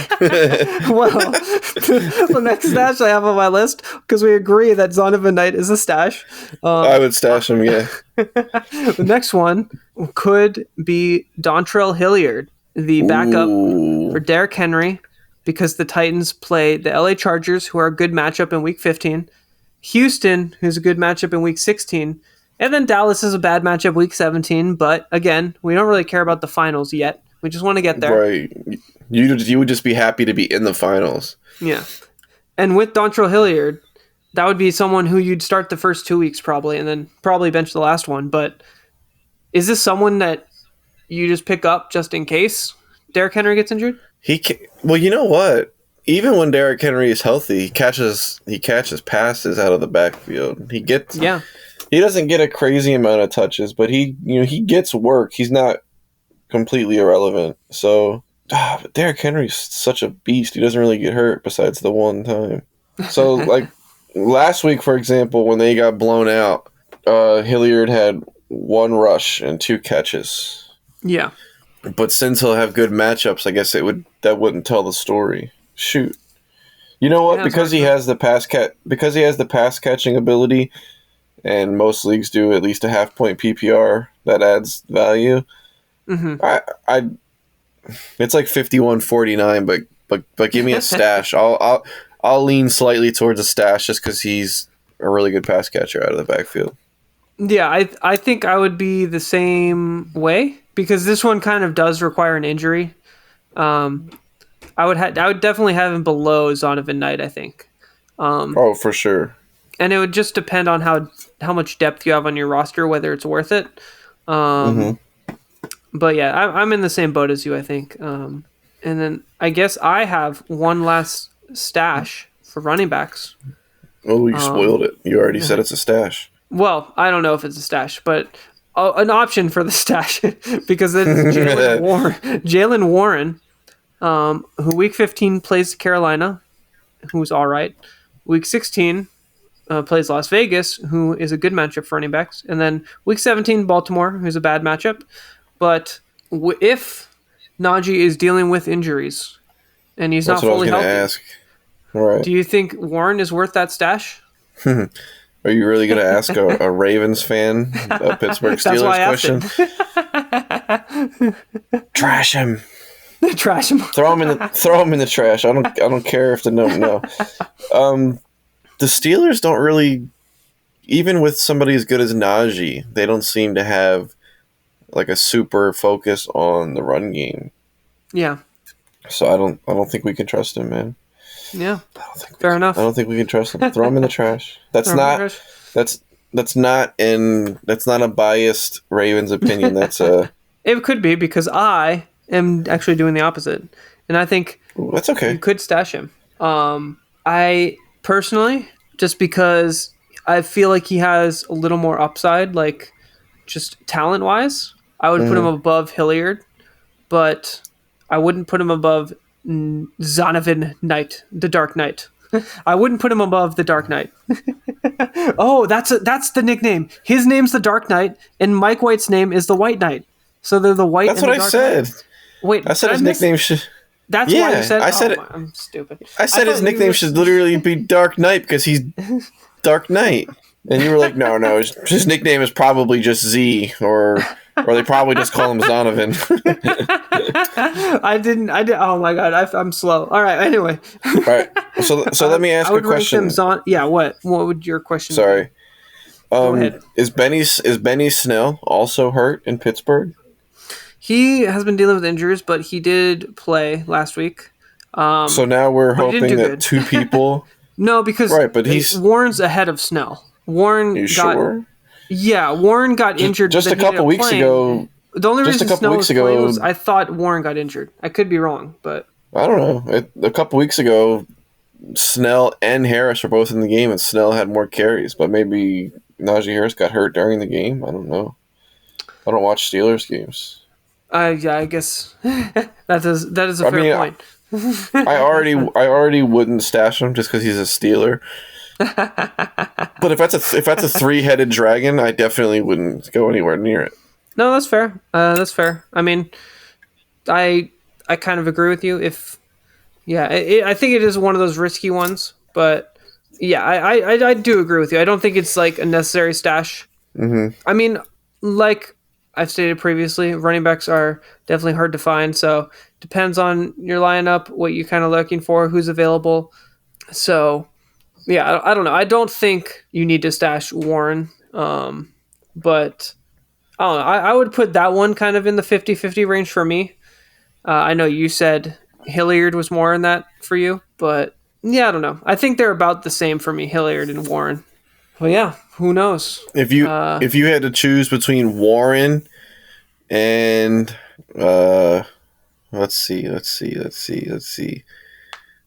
Well, the next stash I have on my list, because we agree that Zonovan Knight is a stash. I would stash him, yeah. The next one could be Dontrell Hilliard, the backup for Derrick Henry, because the Titans play the LA Chargers, who are a good matchup in Week 15, Houston, who's a good matchup in Week 16, and then Dallas is a bad matchup Week 17. But again, we don't really care about the finals yet. We just want to get there. Right. You would just be happy to be in the finals. Yeah. And with Dontrell Hilliard, that would be someone who you'd start the first 2 weeks probably, and then probably bench the last one. But is this someone that you just pick up just in case Derrick Henry gets injured? Well, you know what? Even when Derrick Henry is healthy, he catches passes out of the backfield. He doesn't get a crazy amount of touches, but he gets work. He's not completely irrelevant. So, but Derrick Henry's such a beast. He doesn't really get hurt besides the one time. So, like last week, for example, when they got blown out, Hilliard had 1 rush and 2 catches. Yeah. But since he'll have good matchups, I guess that wouldn't tell the story. Shoot. You know what? Because he has the pass catching ability, and most leagues do at least a half-point PPR, that adds value. Mm-hmm. It's like 51-49, but give me a stash. I'll lean slightly towards a stash just because he's a really good pass catcher out of the backfield. Yeah, I think I would be the same way because this one kind of does require an injury. I would definitely have him below Zonovan Knight, I think. For sure. And it would just depend on how much depth you have on your roster, whether it's worth it. But yeah, I'm in the same boat as you, I think. And then I guess I have one last stash for running backs. Oh, you spoiled it. You already said it's a stash. Well, I don't know if it's a stash, but an option for the stash because it's Jaylen Warren, who Week 15 plays Carolina, who's all right. Week 16 plays Las Vegas, who is a good matchup for running backs. And then Week 17, Baltimore, who's a bad matchup. But if Najee is dealing with injuries and he's not fully healthy, ask. Right. Do you think Warren is worth that stash? Are you really going to ask a Ravens fan a Pittsburgh Steelers question? Trash him. Trash him. Throw him in the trash. I don't care if the no. The Steelers don't really, even with somebody as good as Najee, they don't seem to have like a super focus on the run game. Yeah. So I don't think we can trust him, man. Yeah. Fair enough. I don't think we can trust him. Throw him in the trash. That's not a biased Ravens opinion. That's a It could be because I am actually doing the opposite, and I think that's okay. you could stash him. I personally, just because I feel like he has a little more upside, like just talent wise, I would put him above Hilliard, but I wouldn't put him above Zonovan Knight, the Dark Knight. I wouldn't put him above the Dark Knight. Oh, that's the nickname. His name's the Dark Knight, and Mike White's name is the White Knight. So they're the White. That's and what the I Dark said. Knight. Wait, I said his nickname should. That's why you said. I said it. I'm stupid. I said his thought you nickname were- should literally be Dark Knight because he's Dark Knight, and you were like, no, his nickname is probably just Z, or they probably just call him Zonovan. I didn't. Oh my god, I'm slow. All right. Anyway. All right. So let me ask I a would rank question. them yeah. What would your question? Sorry. ahead. Is Benny Snell also hurt in Pittsburgh? He has been dealing with injuries, but he did play last week. So now we're but he didn't hoping do that good. two people. No, because Right, but he's- Warren's ahead of Snell. Warren You got sure? yeah. Warren got injured Just but a then he ended couple up weeks playing. ago. The only just a reason couple Snell weeks was playing ago- was I thought Warren got injured. I could be wrong, but I don't know. A couple weeks ago, Snell and Harris were both in the game, and Snell had more carries. But maybe Najee Harris got hurt during the game. I don't know. I don't watch Steelers games. yeah, I guess that is a I fair mean, point. I already wouldn't stash him just because he's a Steeler. But if that's a 3-headed dragon, I definitely wouldn't go anywhere near it. No, that's fair. That's fair. I mean, I kind of agree with you. I think it is one of those risky ones, but yeah, I do agree with you. I don't think it's like a necessary stash. Mm-hmm. I mean, like I've stated previously, running backs are definitely hard to find. So depends on your lineup, what you're kind of looking for, who's available. So yeah, I don't know. I don't think you need to stash Warren, but I don't know. I would put that one kind of in the 50-50 range for me. I know you said Hilliard was more in that for you, but yeah, I don't know. I think they're about the same for me, Hilliard and Warren. Well, yeah, who knows? If you had to choose between Warren and let's see,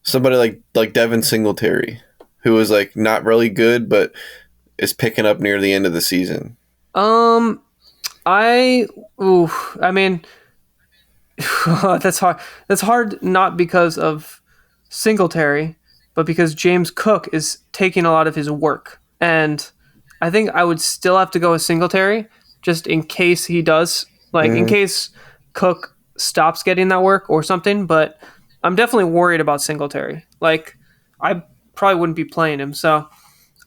somebody like Devin Singletary, who was like not really good, but is picking up near the end of the season. I mean, that's hard. That's hard not because of Singletary, but because James Cook is taking a lot of his work. And I think I would still have to go with Singletary just in case he does, in case Cook stops getting that work or something. But I'm definitely worried about Singletary. Like, I probably wouldn't be playing him. So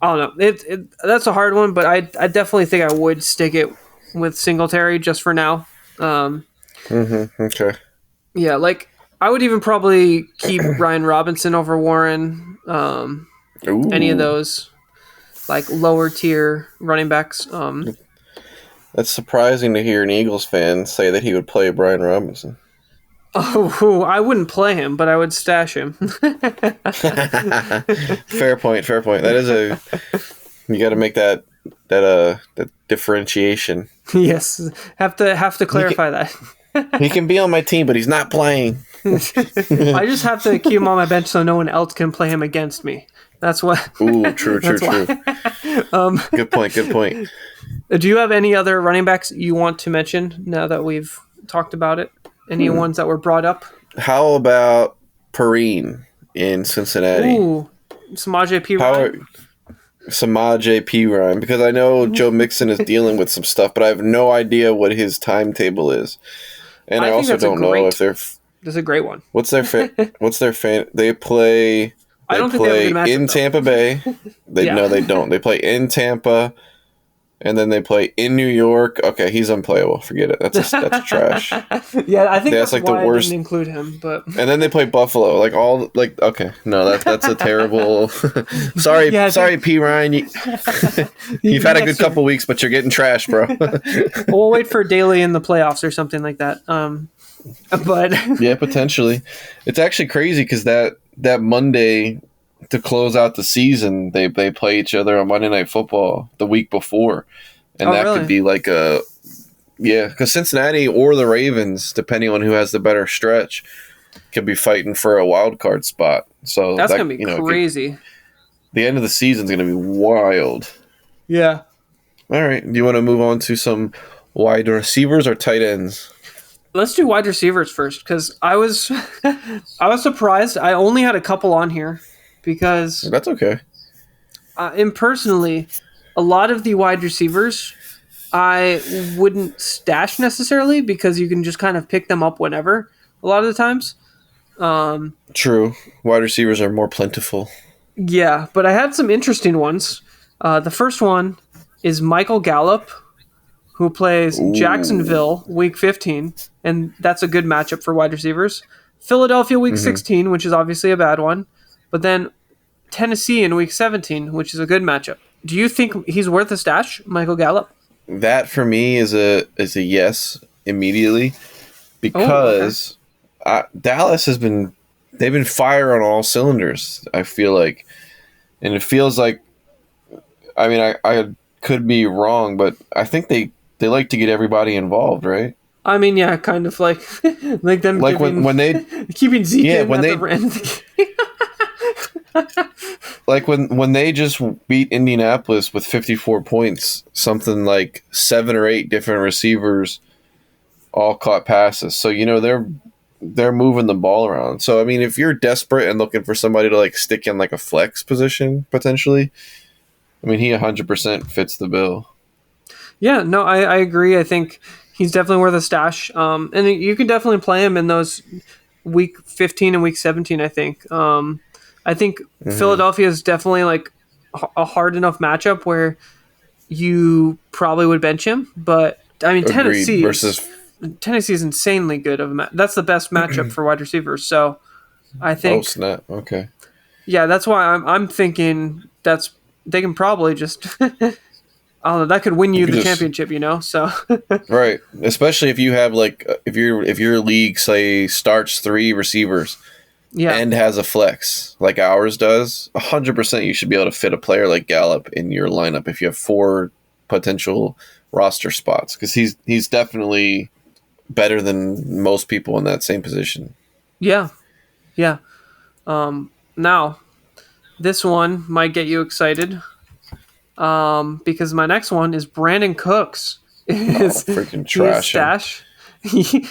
I don't know. That's a hard one, but I definitely think I would stick it with Singletary just for now. Okay. Yeah, like I would even probably keep Ryan Robinson over Warren. Any of those like lower tier running backs. That's surprising to hear an Eagles fan say that he would play Brian Robinson. Oh, I wouldn't play him, but I would stash him. Fair point. That is you got to make that differentiation. Yes, have to clarify that. He can be on my team, but he's not playing. I just have to keep him on my bench so no one else can play him against me. That's what. Ooh, true. Why. Good point. Do you have any other running backs you want to mention now that we've talked about it? Any ones that were brought up? How about Perrine in Cincinnati? Ooh, Samaje Perine. Samaje Perine, because I know Joe Mixon is dealing with some stuff, but I have no idea what his timetable is, and I think also that's a don't know great- if they're. That's a great one. What's their fan? They play. I don't think they have a good matchup, in though. Tampa Bay. Yeah. No, they don't. They play in Tampa, and then they play in New York. Okay, he's unplayable. Forget it. That's trash. Yeah, I think That's that's like the why I worst- didn't include him. But And then they play Buffalo. Okay, no, that's a terrible. Sorry, Yeah, sorry, P Ryan. You've had a good couple weeks, but you're getting trashed, bro. we'll wait for Daly in the playoffs or something like that. But Yeah, potentially. It's actually crazy because that Monday to close out the season, they play each other on Monday Night Football the week before, and that really? could be like because Cincinnati or the Ravens, depending on who has the better stretch, could be fighting for a wild card spot. So That's gonna be crazy. The end of the season is gonna be wild. Yeah. All right, do you want to move on to some wide receivers or tight ends? Let's do wide receivers first, because I was surprised. I only had a couple on here because That's okay. Personally, a lot of the wide receivers I wouldn't stash necessarily because you can just kind of pick them up whenever. A lot of the times. True. Wide receivers are more plentiful. Yeah, but I had some interesting ones. The first one is Michael Gallup, who plays Jacksonville week 15, and that's a good matchup for wide receivers. Philadelphia week 16, which is obviously a bad one, but then Tennessee in week 17, which is a good matchup. Do you think he's worth a stash, Michael Gallup? That for me is a yes immediately because Dallas they've been firing on all cylinders. I feel like, and it feels like, I mean, I could be wrong, but I think they like to get everybody involved, right? I mean, yeah, kind of like like them like giving, when they keeping Zeke Yeah, in when at they- the end of the game. like when they just beat Indianapolis with 54 points, something like 7 or 8 different receivers all caught passes. So they're moving the ball around. So I mean, if you're desperate and looking for somebody to like stick in like a flex position potentially, I mean, he 100% fits the bill. Yeah, no, I agree. I think he's definitely worth a stash. And you can definitely play him in those week 15 and week 17, I think. I think Philadelphia is definitely like a hard enough matchup where you probably would bench him. But, I mean, Agreed. Tennessee is insanely good. That's the best matchup for wide receivers. So I think... Oh, snap. Okay. Yeah, that's why I'm thinking they can probably just... I don't know, that could win you the championship, so... Right. Especially if you have like if your league say starts 3 receivers Yeah. and has a flex like ours does, 100% you should be able to fit a player like Gallup in your lineup if you have 4 potential roster spots, because he's definitely better than most people in that same position. Yeah. Now, this one might get you excited. Because my next one is Brandon Cooks. Freaking trash. Stash.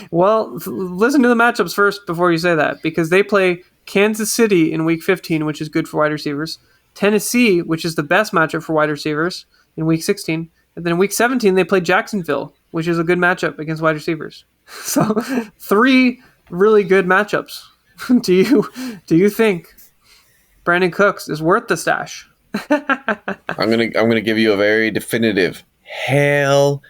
Well, listen to the matchups first before you say that, because they play Kansas City in week 15, which is good for wide receivers. Tennessee, which is the best matchup for wide receivers in week 16. And then in week 17, they play Jacksonville, which is a good matchup against wide receivers. So 3 really good matchups. Do you think Brandon Cooks is worth the stash? I'm gonna give you a very definitive hell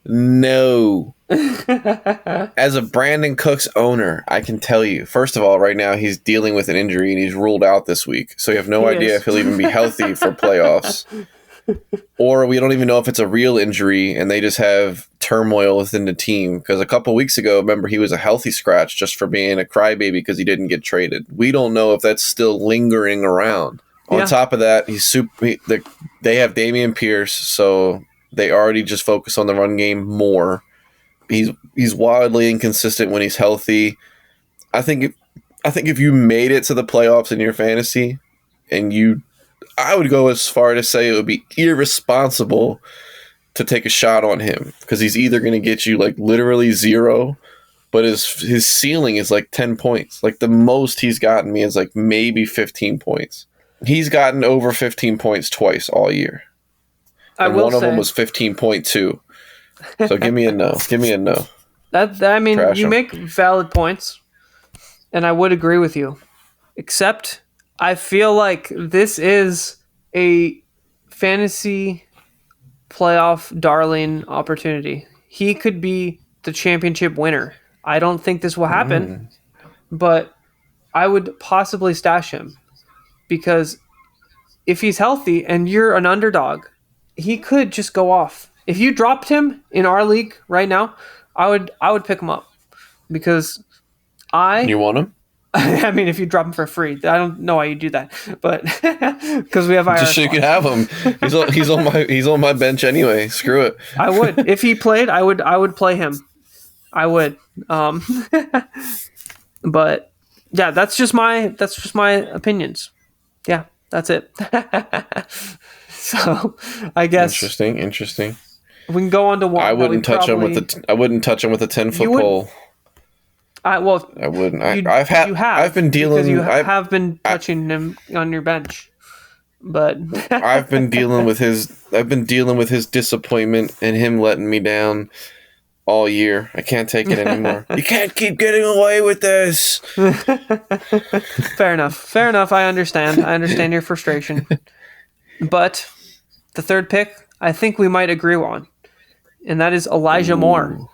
no. As a Brandon Cooks owner, I can tell you, first of all, right now he's dealing with an injury and he's ruled out this week, so you have no idea if he'll even be healthy for playoffs, or we don't even know if it's a real injury and they just have turmoil within the team. Because a couple weeks ago, remember, he was a healthy scratch just for being a crybaby because he didn't get traded. We don't know if that's still lingering around. On top of that, they have Dameon Pierce, so they already just focus on the run game more. He's wildly inconsistent when he's healthy. I think if you made it to the playoffs in your fantasy, I would go as far to say it would be irresponsible to take a shot on him, because he's either going to get you like literally 0, but his ceiling is like 10 points. Like the most he's gotten me is like maybe 15 points. He's gotten over 15 points twice all year. And one of them was 15.2. So give me a no. Give me a no. I mean, Trash you him. make valid points, and I would agree with you. Except, I feel like this is a fantasy playoff darling opportunity. He could be the championship winner. I don't think this will happen, but I would possibly stash him. Because if he's healthy and you're an underdog, he could just go off. If you dropped him in our league right now, I would pick him up, because You want him? I mean, if you drop him for free, I don't know why you do that, but because we have IR Just so you can have him. He's on my bench anyway. Screw it. I would if he played. I would play him. I would. But yeah, that's just my opinions. Yeah, that's it. So I guess Interesting. we can go on to one. I wouldn't touch him with I wouldn't touch him with a 10-foot pole. I wouldn't. I've been dealing. have been touching him on your bench, but I've been dealing with his disappointment and him letting me down all year. I can't take it anymore. You can't keep getting away with this. Fair enough. I understand your frustration. But the third pick, I think we might agree on, and that is Elijah Moore.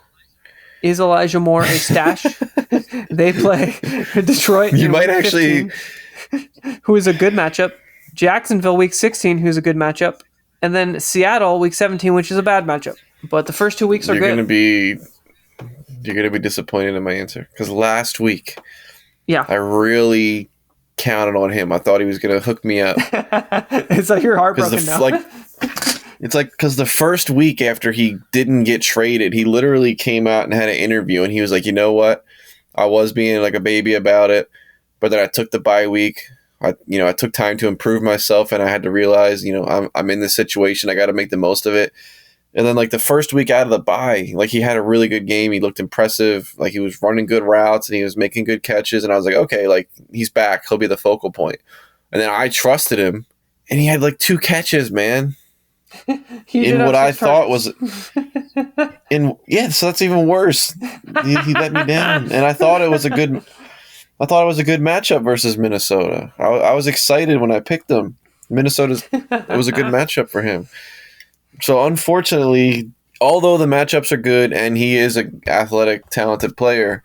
Is Elijah Moore a stash? They play Detroit. You might actually, 15, who is a good matchup. Jacksonville week 16, who's a good matchup, and then Seattle week 17, which is a bad matchup. But the first 2 weeks are good. You're gonna be disappointed in my answer because last week, yeah, I really counted on him. I thought he was gonna hook me up. It's like you're heartbroken now. It's like because the first week after he didn't get traded, he literally came out and had an interview, and he was like, "You know what? I was being like a baby about it, but then I took the bye week. I took time to improve myself, and I had to realize, I'm in this situation. I got to make the most of it." And then like the first week out of the bye, like he had a really good game. He looked impressive. Like he was running good routes and he was making good catches. And I was like, okay, like he's back. He'll be the focal point. And then I trusted him, and he had like 2 catches, man. In what I thought was, so that's even worse. He let me down, and I thought it was a good matchup versus Minnesota. I was excited when I picked them. It was a good matchup for him. So unfortunately, although the matchups are good and he is an athletic, talented player,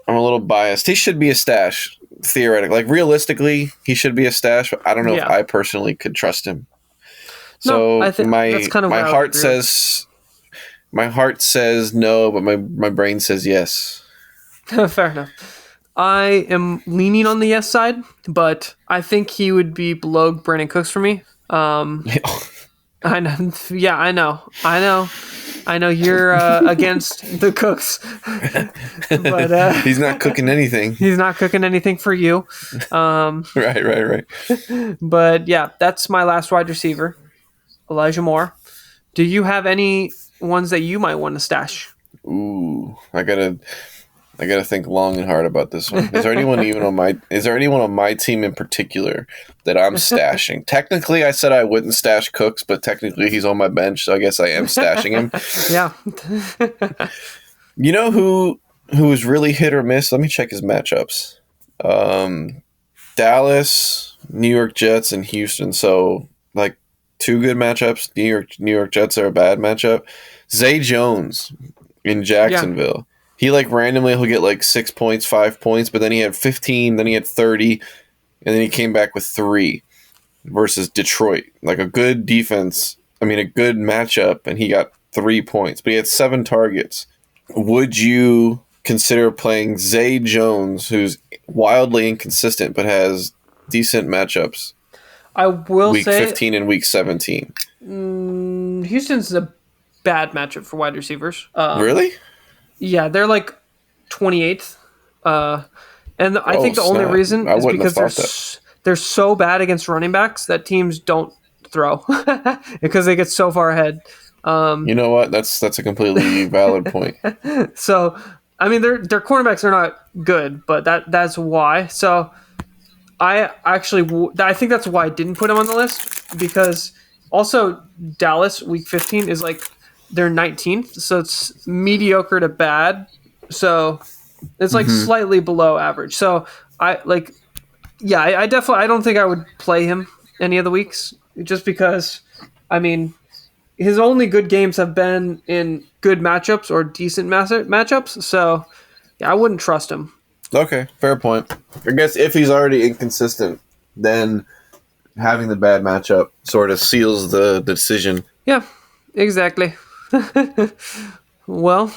I'm a little biased. He should be a stash, theoretically. Like realistically, he should be a stash. But I don't know if I personally could trust him. So I think that's kind of my heart says no, but my brain says yes. Fair enough. I am leaning on the yes side, but I think he would be below Brandon Cooks for me. I know. Yeah, I know. You're against the Cooks, but he's not cooking anything. He's not cooking anything for you. Right. But yeah, that's my last wide receiver, Elijah Moore. Do you have any ones that you might want to stash? Ooh, I gotta think long and hard about this one. Is there anyone on my team in particular that I'm stashing? Technically, I said I wouldn't stash Cooks, but technically he's on my bench, so I guess I am stashing him. Yeah. You know who is really hit or miss? Let me check his matchups. Dallas, New York Jets, and Houston. So like 2 good matchups. New York Jets are a bad matchup. Zay Jones in Jacksonville. Yeah. He randomly he'll get 6 points, 5 points, but then he had 15, then he had 30, and then he came back with 3 versus Detroit. Like a good defense, a good matchup, and he got 3 points, but he had 7 targets. Would you consider playing Zay Jones, who's wildly inconsistent but has decent matchups? I will week say 15 and week 17. Houston's a bad matchup for wide receivers. Really? Yeah, they're 28th. And I think the only reason is because they're so bad against running backs that teams don't throw because they get so far ahead. You know what? That's a completely valid point. So, their cornerbacks are not good, but that's why. So, I think that's why I didn't put him on the list, because also Dallas week 15 is they're 19th, so it's mediocre to bad. So it's slightly below average. So I definitely, I don't think I would play him any of the weeks, just because his only good games have been in good matchups or decent matchups. So yeah, I wouldn't trust him. Okay, fair point. I guess if he's already inconsistent, then having the bad matchup sort of seals the decision. Yeah, exactly. Well,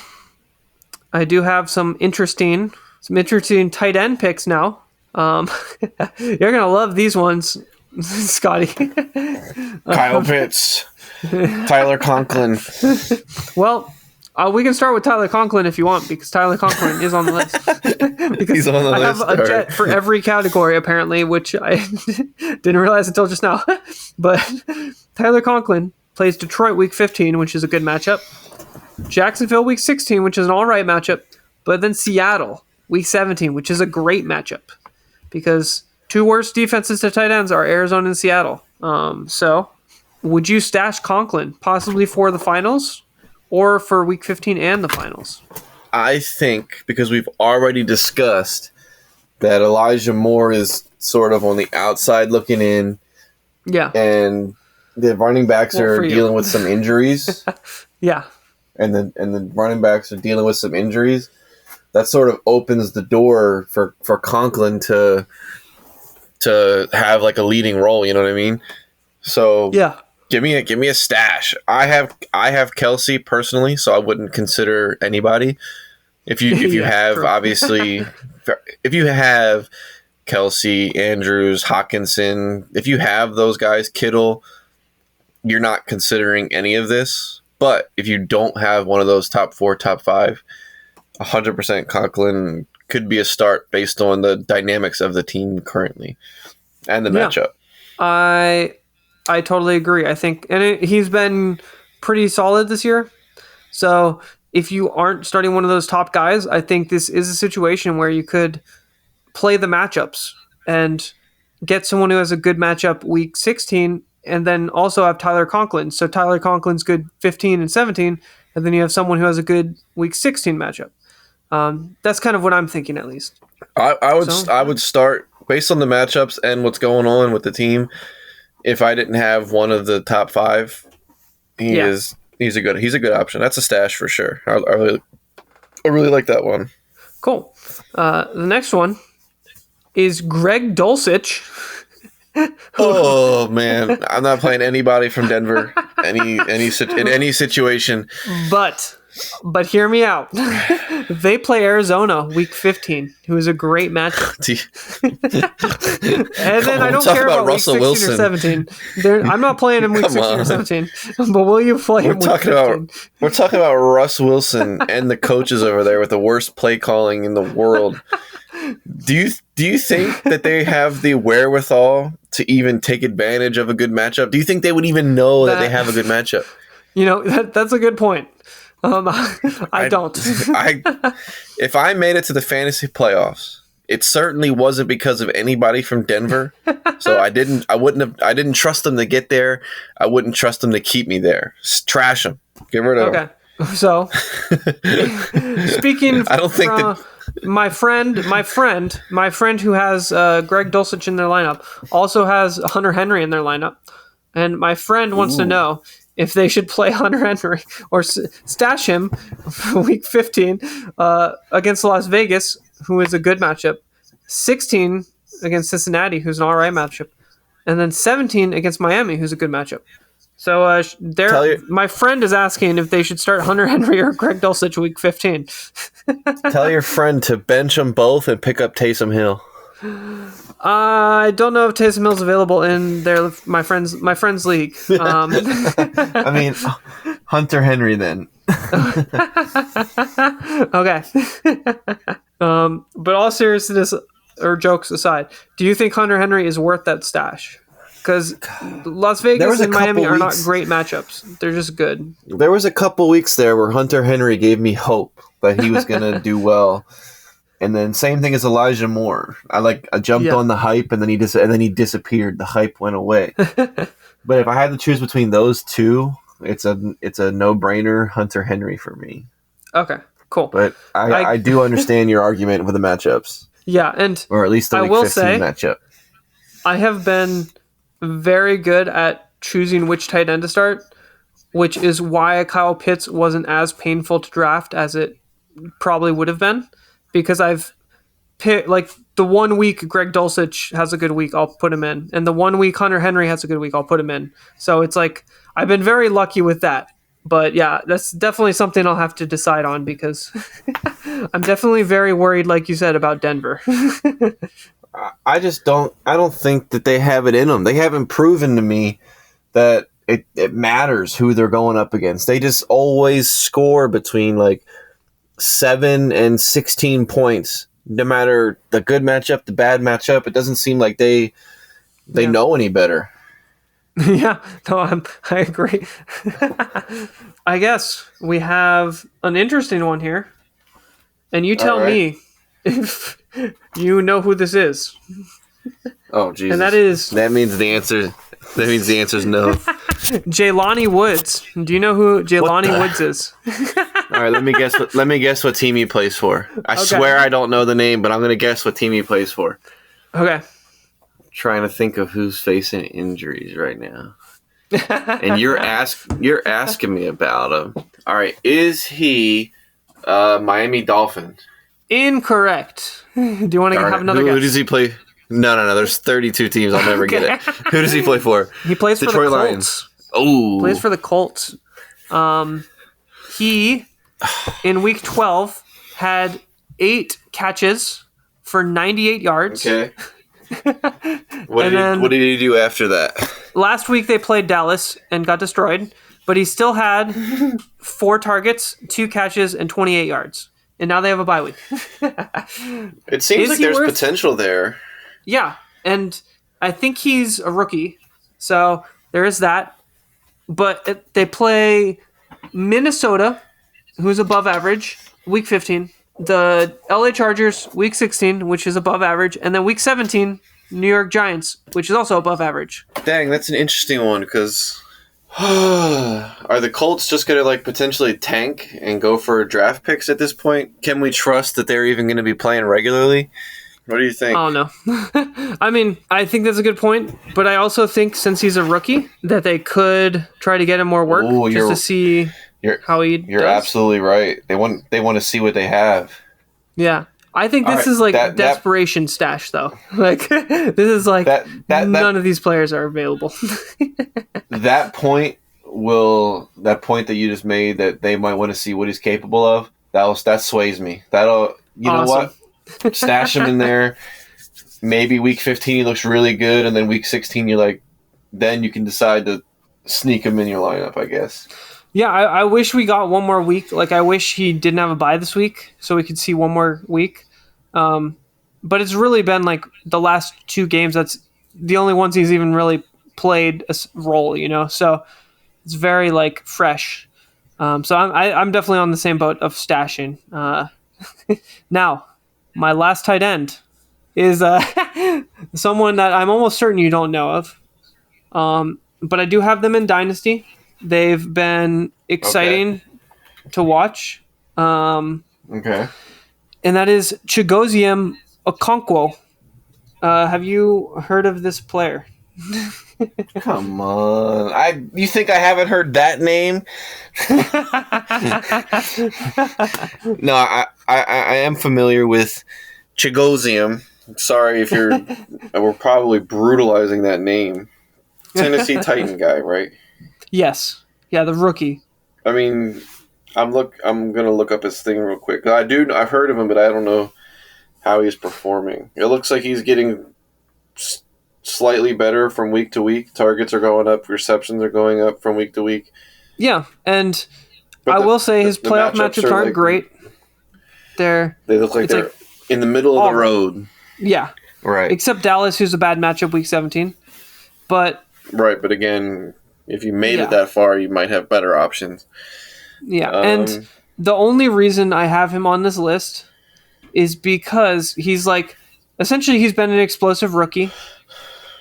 I do have some interesting some interesting tight end picks now. You're gonna love these ones, Scotty. Kyle Pitts, Tyler Conklin. Well, we can start with Tyler Conklin if you want, because Tyler Conklin is on the list. Because He's on the I list. have a jet for every category, apparently, which I didn't realize until just now. But Tyler Conklin plays Detroit Week 15, which is a good matchup. Jacksonville Week 16, which is an all right matchup. But then Seattle Week 17, which is a great matchup. Because two worst defenses to tight ends are Arizona and Seattle. So, would you stash Conklin possibly for the finals or for Week 15 and the finals? I think because we've already discussed that Elijah Moore is sort of on the outside looking in, Yeah. and the running backs Well, are for you. dealing with some injuries, Yeah. and the running backs are dealing with some injuries. That sort of opens the door for Conklin to have like a leading role. You know what I mean? So Yeah. give me a stash. I have Kelsey personally, so I wouldn't consider anybody. If you Yeah, have true. obviously, if you have Kelsey, Andrews, Hawkinson, if you have those guys, Kittle, you're not considering any of this. But if you don't have one of those top 4, top 5, 100% Conklin could be a start based on the dynamics of the team currently and the Yeah. matchup. I totally agree. I think, and he's been pretty solid this year. So if you aren't starting one of those top guys, I think this is a situation where you could play the matchups and get someone who has a good matchup Week 16, and then also have Tyler Conklin. So Tyler Conklin's good 15 and 17, and then you have someone who has a good Week 16 matchup. That's kind of what I'm thinking, at least. I So- would start based on the matchups and what's going on with the team. If I didn't have one of the top 5, he's a good option. That's a stash for sure. I really like that one. Cool. The next one is Greg Dulcich. Oh man, I'm not playing anybody from Denver in any situation. But hear me out. They play Arizona Week 15, who is a great matchup. And then I don't care about Week 16 or 17. I'm not playing him Week Come 16 or on. 17. But will you play him Week 15? We're talking about Russ Wilson and the coaches over there with the worst play calling in the world. Do you think that they have the wherewithal to even take advantage of a good matchup? Do you think they would even know that they have a good matchup? You know, that's a good point. I don't. If I made it to the fantasy playoffs, it certainly wasn't because of anybody from Denver. So I didn't trust them to get there. I wouldn't trust them to keep me there. Trash them. Get rid of them. Okay. So, speaking I don't think from my friend who has Greg Dulcich in their lineup also has Hunter Henry in their lineup, and my friend wants to know if they should play Hunter Henry or stash him for Week 15 against Las Vegas, who is a good matchup, 16 against Cincinnati, who's an all right matchup, and then 17 against Miami, who's a good matchup. So my friend is asking if they should start Hunter Henry or Greg Dulcich Week 15. Tell your friend to bench them both and pick up Taysom Hill. I don't know if Taysom Hill's available in my friend's league. I mean, Hunter Henry then. Okay. But all seriousness or jokes aside, do you think Hunter Henry is worth that stash? Because Las Vegas and Miami are not great matchups. They're just good. There was a couple weeks there where Hunter Henry gave me hope that he was going to do well. And then same thing as Elijah Moore. I jumped on the hype and then he disappeared. The hype went away. But if I had to choose between those two, it's a no-brainer Hunter Henry for me. Okay, cool. But I do understand your argument with the matchups. Yeah, and or at least the Week 15 matchup. I have been very good at choosing which tight end to start, which is why Kyle Pitts wasn't as painful to draft as it probably would have been, because I've picked, like, the 1 week Greg Dulcich has a good week, I'll put him in, and the 1 week Hunter Henry has a good week, I'll put him in. So it's like I've been very lucky with that. But yeah, that's definitely something I'll have to decide on because I'm definitely very worried, like you said, about Denver. I just don't. I don't think that they have it in them. They haven't proven to me that it matters who they're going up against. They just always score between like 7 and 16 points, no matter the good matchup, the bad matchup. It doesn't seem like they Yeah. know any better. Yeah, no, I agree. I guess we have an interesting one here, and you tell All right. me if you know who this is. Oh, Jesus. And that is That means the answer. That means the answer is no. Jaylani Woods. Do you know who Jaylani the- Woods is? All right, let me guess what team he plays for. I swear I don't know the name, but I'm gonna guess what team he plays for. Okay. Trying to think of who's facing injuries right now. And you're asking me about him. All right, is he Miami Dolphin? Incorrect. Do you want to Darn have it. another Who guess? does he play? No. There's 32 teams. I'll never get it. Who does he play for? He plays for Detroit the Colts. Lions. Oh, Plays for the Colts. He in week 12 had 8 catches for 98 yards. okay. What And did he do after that? Last week they played Dallas and got destroyed, but he still had 4 targets, 2 catches, and 28 yards. And now they have a bye week. It seems Is like he there's worth- potential there. Yeah, and I think he's a rookie, so there is that. But they play Minnesota, who's above average, week 15. The LA Chargers, week 16, which is above average. And then week 17, New York Giants, which is also above average. Dang, that's an interesting one because are the Colts just going to like potentially tank and go for draft picks at this point? Can we trust that they're even going to be playing regularly? What do you think? Oh, no. I mean, I think that's a good point. But I also think since he's a rookie, that they could try to get him more work Ooh, just to see how he You're does. absolutely right. They want to see what they have. Yeah. I think All this right, is like that- desperation stash, though. Like, this is like That none of these players are available. that point that you just made that they might want to see what he's capable of. That sways me. That'll know Awesome. what? Stash him in there. Maybe week 15 he looks really good, and then week 16 you're like, then you can decide to sneak him in your lineup, I guess. Yeah, I wish we got one more week. Like, I wish he didn't have a bye this week so we could see one more week. But it's really been like the last 2 games. That's the only ones he's even really played a role, you know? So it's very like fresh. So I'm definitely on the same boat of stashing. Now, my last tight end is someone that I'm almost certain you don't know of. But I do have them in Dynasty. They've been exciting to watch. Okay. And that is Chigoziem Okonkwo. Have you heard of this player? Come on. You think I haven't heard that name? No, I am familiar with Chigoziem. Sorry if we're probably brutalizing that name. Tennessee Titan guy, right? Yes. Yeah, the rookie. I mean, I'm gonna look up his thing real quick. I've heard of him, but I don't know how he's performing. It looks like he's getting slightly better from week to week. Targets are going up, receptions are going up from week to week. Yeah, and But I will say his the playoff matchups matchups are aren't like- great. They look like It's they're like in the middle of all the road. Yeah, Right. except Dallas, who's a bad matchup week 17. But Right, but again, if you made Yeah. it that far, you might have better options. yeah, and the only reason I have him on this list is because he's like, essentially he's been an explosive rookie.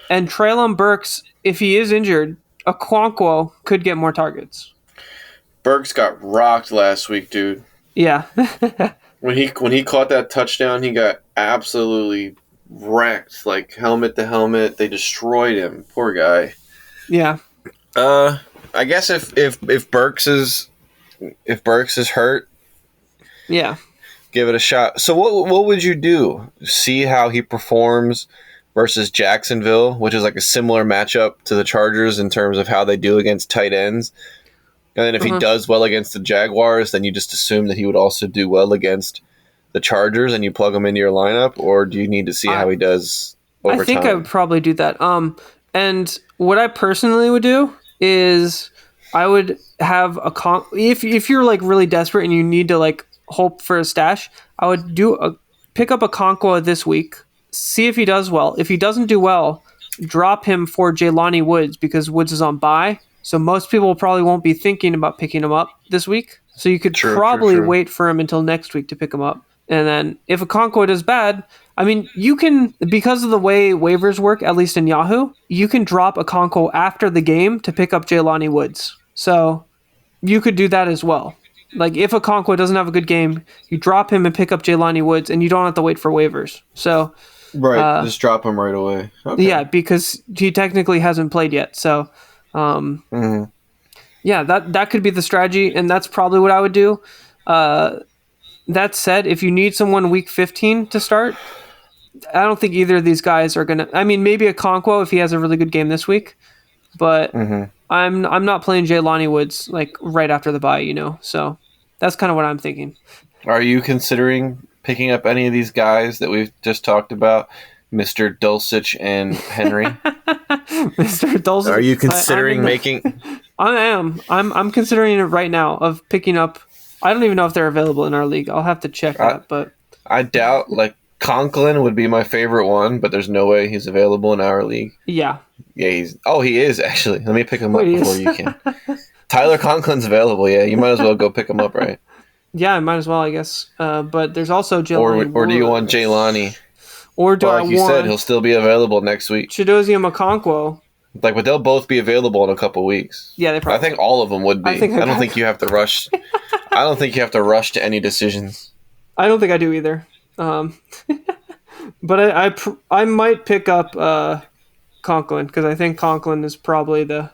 And Treylon Burks, if he is injured, Okonkwo could get more targets. Burks got rocked last week, dude. Yeah. When he caught that touchdown, he got absolutely wrecked, like helmet to helmet. They destroyed him. Poor guy. Yeah. I guess if Burks is hurt, Yeah. give it a shot. So what would you do? See how he performs versus Jacksonville, which is like a similar matchup to the Chargers in terms of how they do against tight ends, And then if he does well against the Jaguars, then you just assume that he would also do well against the Chargers, and you plug him into your lineup, or do you need to see how he does over I think time? I would probably do that. And what I personally would do is I would have if you're like really desperate and you need to like hope for a stash, I would pick up a Okonkwo this week, see if he does well. If he doesn't do well, drop him for Jelani Woods because Woods is on bye. So most people probably won't be thinking about picking him up this week. So you could probably wait for him until next week to pick him up. And then if Okonkwo does bad, I mean, you can, because of the way waivers work, at least in Yahoo, you can drop Okonkwo after the game to pick up Jelani Woods. So you could do that as well. Like if Okonkwo doesn't have a good game, you drop him and pick up Jelani Woods, and you don't have to wait for waivers. So right, just drop him right away. Okay. Yeah, because he technically hasn't played yet. So yeah, that could be the strategy, and that's probably what I would do. That said, if you need someone week 15 to start, I don't think either of these guys are gonna. I mean, maybe Okonkwo if he has a really good game this week, but I'm not playing Jelani Woods like right after the bye, you know. So that's kind of what I'm thinking. Are you considering picking up any of these guys that we've just talked about, Mr. Dulcich and Henry? Mr. Dulcich. Are you considering making? I am. I'm considering it right now of picking up. I don't even know if they're available in our league. I'll have to check that, but I doubt. Like Conklin would be my favorite one, but there's no way he's available in our league. Yeah. Yeah, he is actually. Let me pick him up before you can. Tyler Conklin's available. Yeah, you might as well go pick him up, right? Yeah, I might as well, I guess. But there's also Jelani. Or do you want Jelani? Or do I want? Like you said, he'll still be available next week. Chidozie Okonkwo. Like, but they'll both be available in a couple weeks. Yeah, they probably. I think all of them would be. I don't think you have to rush. I don't think you have to rush to any decisions. I don't think I do either. But I might pick up Conklin because I think Conklin is probably the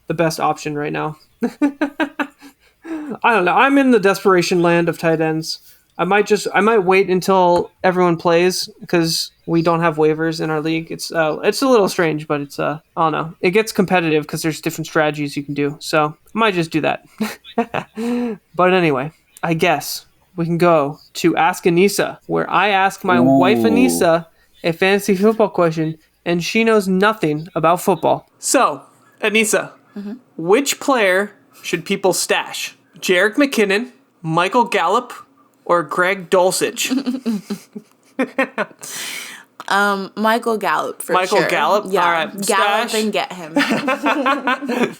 best option right now. I don't know. I'm in the desperation land of tight ends. I might wait until everyone plays because we don't have waivers in our league. It's a little strange, but it's I don't know. It gets competitive because there's different strategies you can do. So I might just do that. But anyway, I guess we can go to Ask Anissa, where I ask my wife Anissa a fantasy football question, and she knows nothing about football. So, Anissa, which player should people stash? Jerick McKinnon, Michael Gallup, or Greg Dulcich? Michael Gallup for Michael sure. Gallup? Yeah. All right. Gallup Stash. and get him.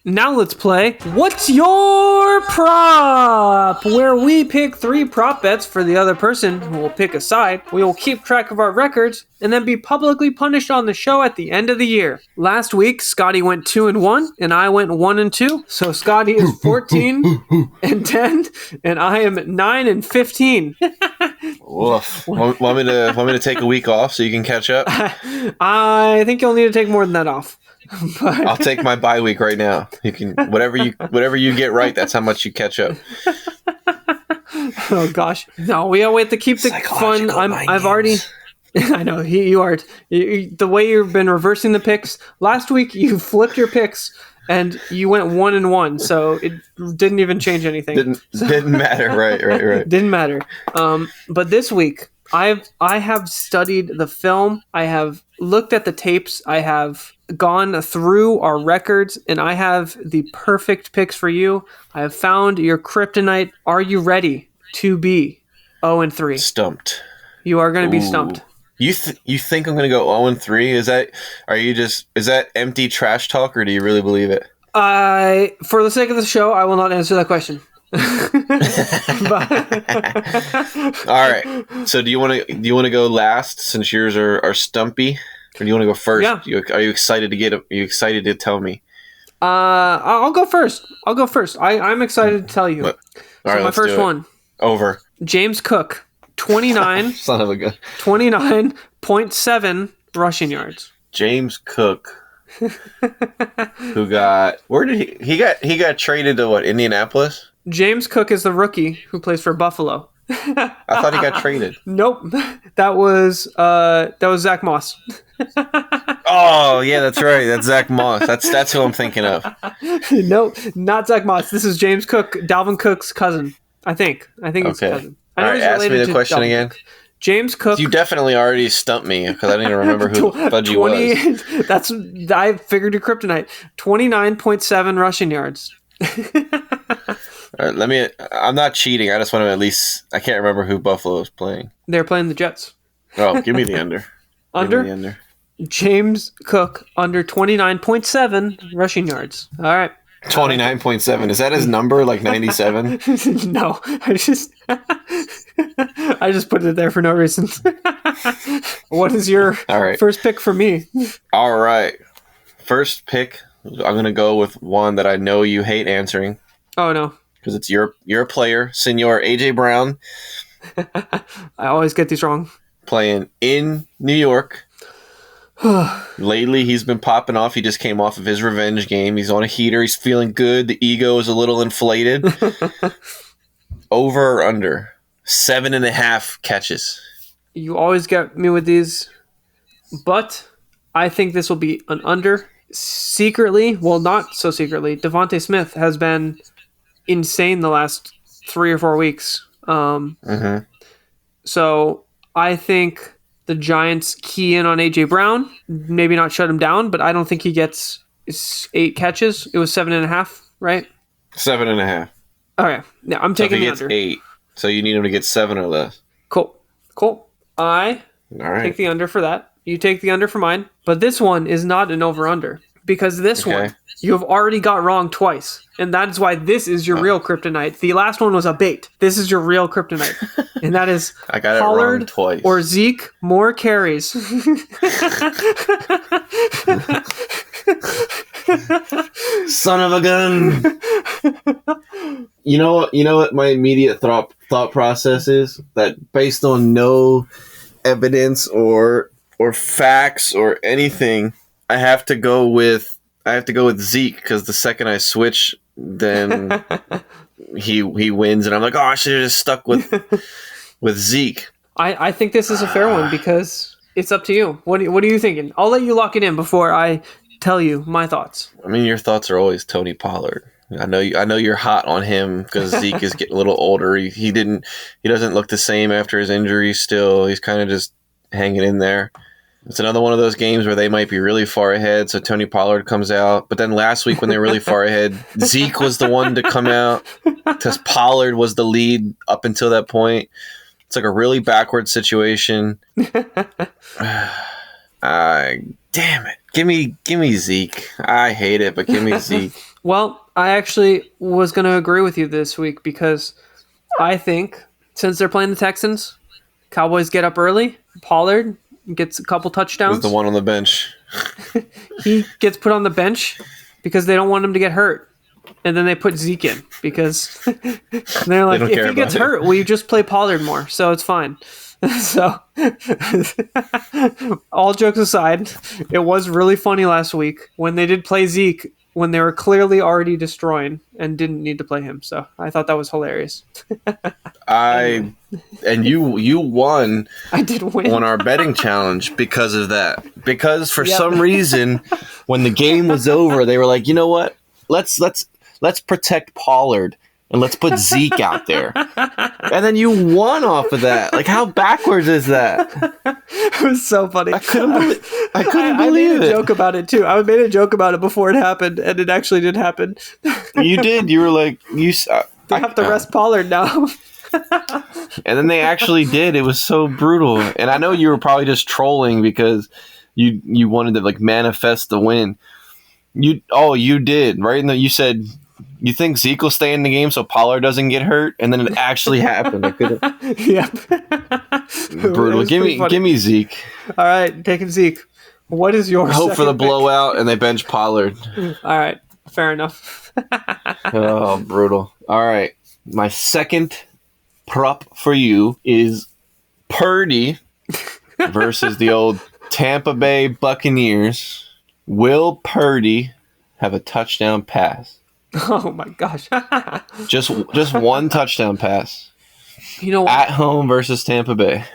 Now let's play What's Your Prop? Where we pick 3 prop bets for the other person who will pick a side. We will keep track of our records and then be publicly punished on the show at the end of the year. Last week, Scotty went 2-1 and I went 1-2. So Scotty is 14-10 and I am 9-15. Woof. Want me to take a week off so you can catch up? I think you'll need to take more than that off. But I'll take my bye week right now. You can whatever you get right. That's how much you catch up. oh gosh, no, we have to keep the fun. I've already. I know you are. The way you've been reversing the picks. Last week you flipped your picks and you went 1-1, so it didn't even change anything. Didn't matter. Right. Didn't matter. But this week I have studied the film. I have looked at the tapes. I have gone through our records, and I have the perfect picks for you. I have found your kryptonite. Are you ready to be 0-3? Stumped. You are going to be stumped. You think I'm going to go 0-3? Is that empty trash talk, or do you really believe it? For the sake of the show, I will not answer that question. All right. So do you want to go last since yours are stumpy, or do you want to go first? Yeah. Are you excited to Are you excited to tell me? I'll go first. I'm excited to tell you. All right, my first one. Over. James Cook, 29. Son of a gun. 29.7 rushing yards. James Cook. Who got? Where did he got traded to? What, Indianapolis? James Cook is the rookie who plays for Buffalo. I thought he got traded. Nope. That was Zach Moss. Oh yeah, that's right. That's Zach Moss. That's who I'm thinking of. No, not Zach Moss. This is James Cook, Dalvin Cook's cousin. I think it's Okay. cousin. I All know right, he's ask me related the to question Dalvin again. Cook. James Cook. You definitely already stumped me because I didn't even remember who the fudge he was. I figured your kryptonite. 29.7 rushing yards. All right, I'm not cheating. I just want to at least. I can't remember who Buffalo is playing. They're playing the Jets. Oh, give me the under. Under? Give me the under. James Cook under 29.7 rushing yards. All right. 29.7. Is that his number? Like 97? No, I just put it there for no reason. What is your All right. first pick for me? All right. First pick. I'm gonna go with one that I know you hate answering Oh no, because it's your player, Senor AJ Brown, I always get these wrong. playing in New York. Lately, he's been popping off. He just came off of his revenge game. He's on a heater. He's feeling good. The ego is a little inflated. Over or under 7.5 catches. You always get me with these, but I think this will be an under. Secretly, well, not so secretly, Devontae Smith has been insane the last 3 or 4 weeks. So I think the Giants key in on AJ Brown, maybe not shut him down, but I don't think he gets 8 catches. It was 7.5, right? 7.5. Okay, yeah, I'm So if taking he the gets under. 8, so you need him to get 7 or less. Cool. I All right. take the under for that. You take the under for mine. But this one is not an over-under because this Okay. one you have already got wrong twice. And that is why this is your real kryptonite. The last one was a bait. This is your real kryptonite. And that is I got it wrong Pollard twice. or Zeke, more carries. Son of a gun. You know what my immediate thought process is? That based on no evidence or facts or anything, I have to go with Zeke because the second I switch, then he wins, and I'm like, oh, I should have just stuck with Zeke. I think this is a fair one because it's up to you. What are you thinking? I'll let you lock it in before I tell you my thoughts. I mean, your thoughts are always Tony Pollard. I know you're hot on him because Zeke is getting a little older. He doesn't look the same after his injury. Still, he's kind of just hanging in there. It's another one of those games where they might be really far ahead, so Tony Pollard comes out. But then last week when they were really far ahead, Zeke was the one to come out because Pollard was the lead up until that point. It's like a really backward situation. Damn it. Give me Zeke. I hate it, but give me Zeke. Well, I actually was going to agree with you this week because I think since they're playing the Texans, Cowboys get up early. Pollard gets a couple touchdowns. Who's the one on the bench? He gets put on the bench because they don't want him to get hurt. And then they put Zeke in because they're like, don't if care he gets about it. hurt, will you just play Pollard more? So it's fine. So, all jokes aside, it was really funny last week when they did play Zeke when they were clearly already destroying and didn't need to play him. So I thought that was hilarious. And you won I did win. on our betting challenge because of that. Because for Yep. some reason, when the game was over, they were like, you know what? Let's protect Pollard and let's put Zeke out there. And then you won off of that. Like, how backwards is that? It was so funny. I couldn't I believe made a it. joke about it too. I made a joke about it before it happened, and it actually did happen. You did. You were like, They have to rest Pollard now. And then they actually did. It was so brutal. And I know you were probably just trolling because you wanted to like manifest the win. You did, right? And then you said you think Zeke will stay in the game so Pollard doesn't get hurt, and then it actually happened. I couldn't. Yep. Brutal. It was Give me Zeke. All right, taking Zeke. What is your Hope for the second pick? blowout, and they bench Pollard. All right, fair enough. Oh, brutal. All right. My second prop for you is Purdy versus the old Tampa Bay Buccaneers. Will Purdy have a touchdown pass? Oh my gosh. Just one touchdown pass. You know what? At home versus Tampa Bay.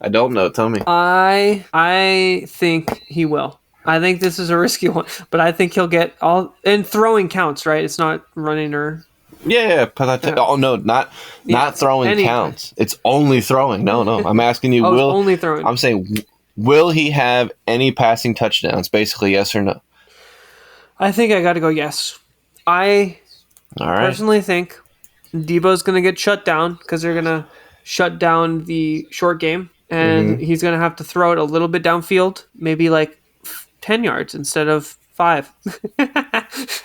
I don't know. Tell me. I think he will. I think this is a risky one, but I think he'll get all. And throwing counts, right? It's not running or. Yeah. Oh no, not throwing any counts. It's only throwing. No. I'm asking you. Oh, it's Will only throwing. I'm saying, will he have any passing touchdowns? Basically, yes or no. I think I got to go yes. I All right. personally think Debo's going to get shut down because they're going to shut down the short game, and he's going to have to throw it a little bit downfield, maybe like 10 yards instead of 5.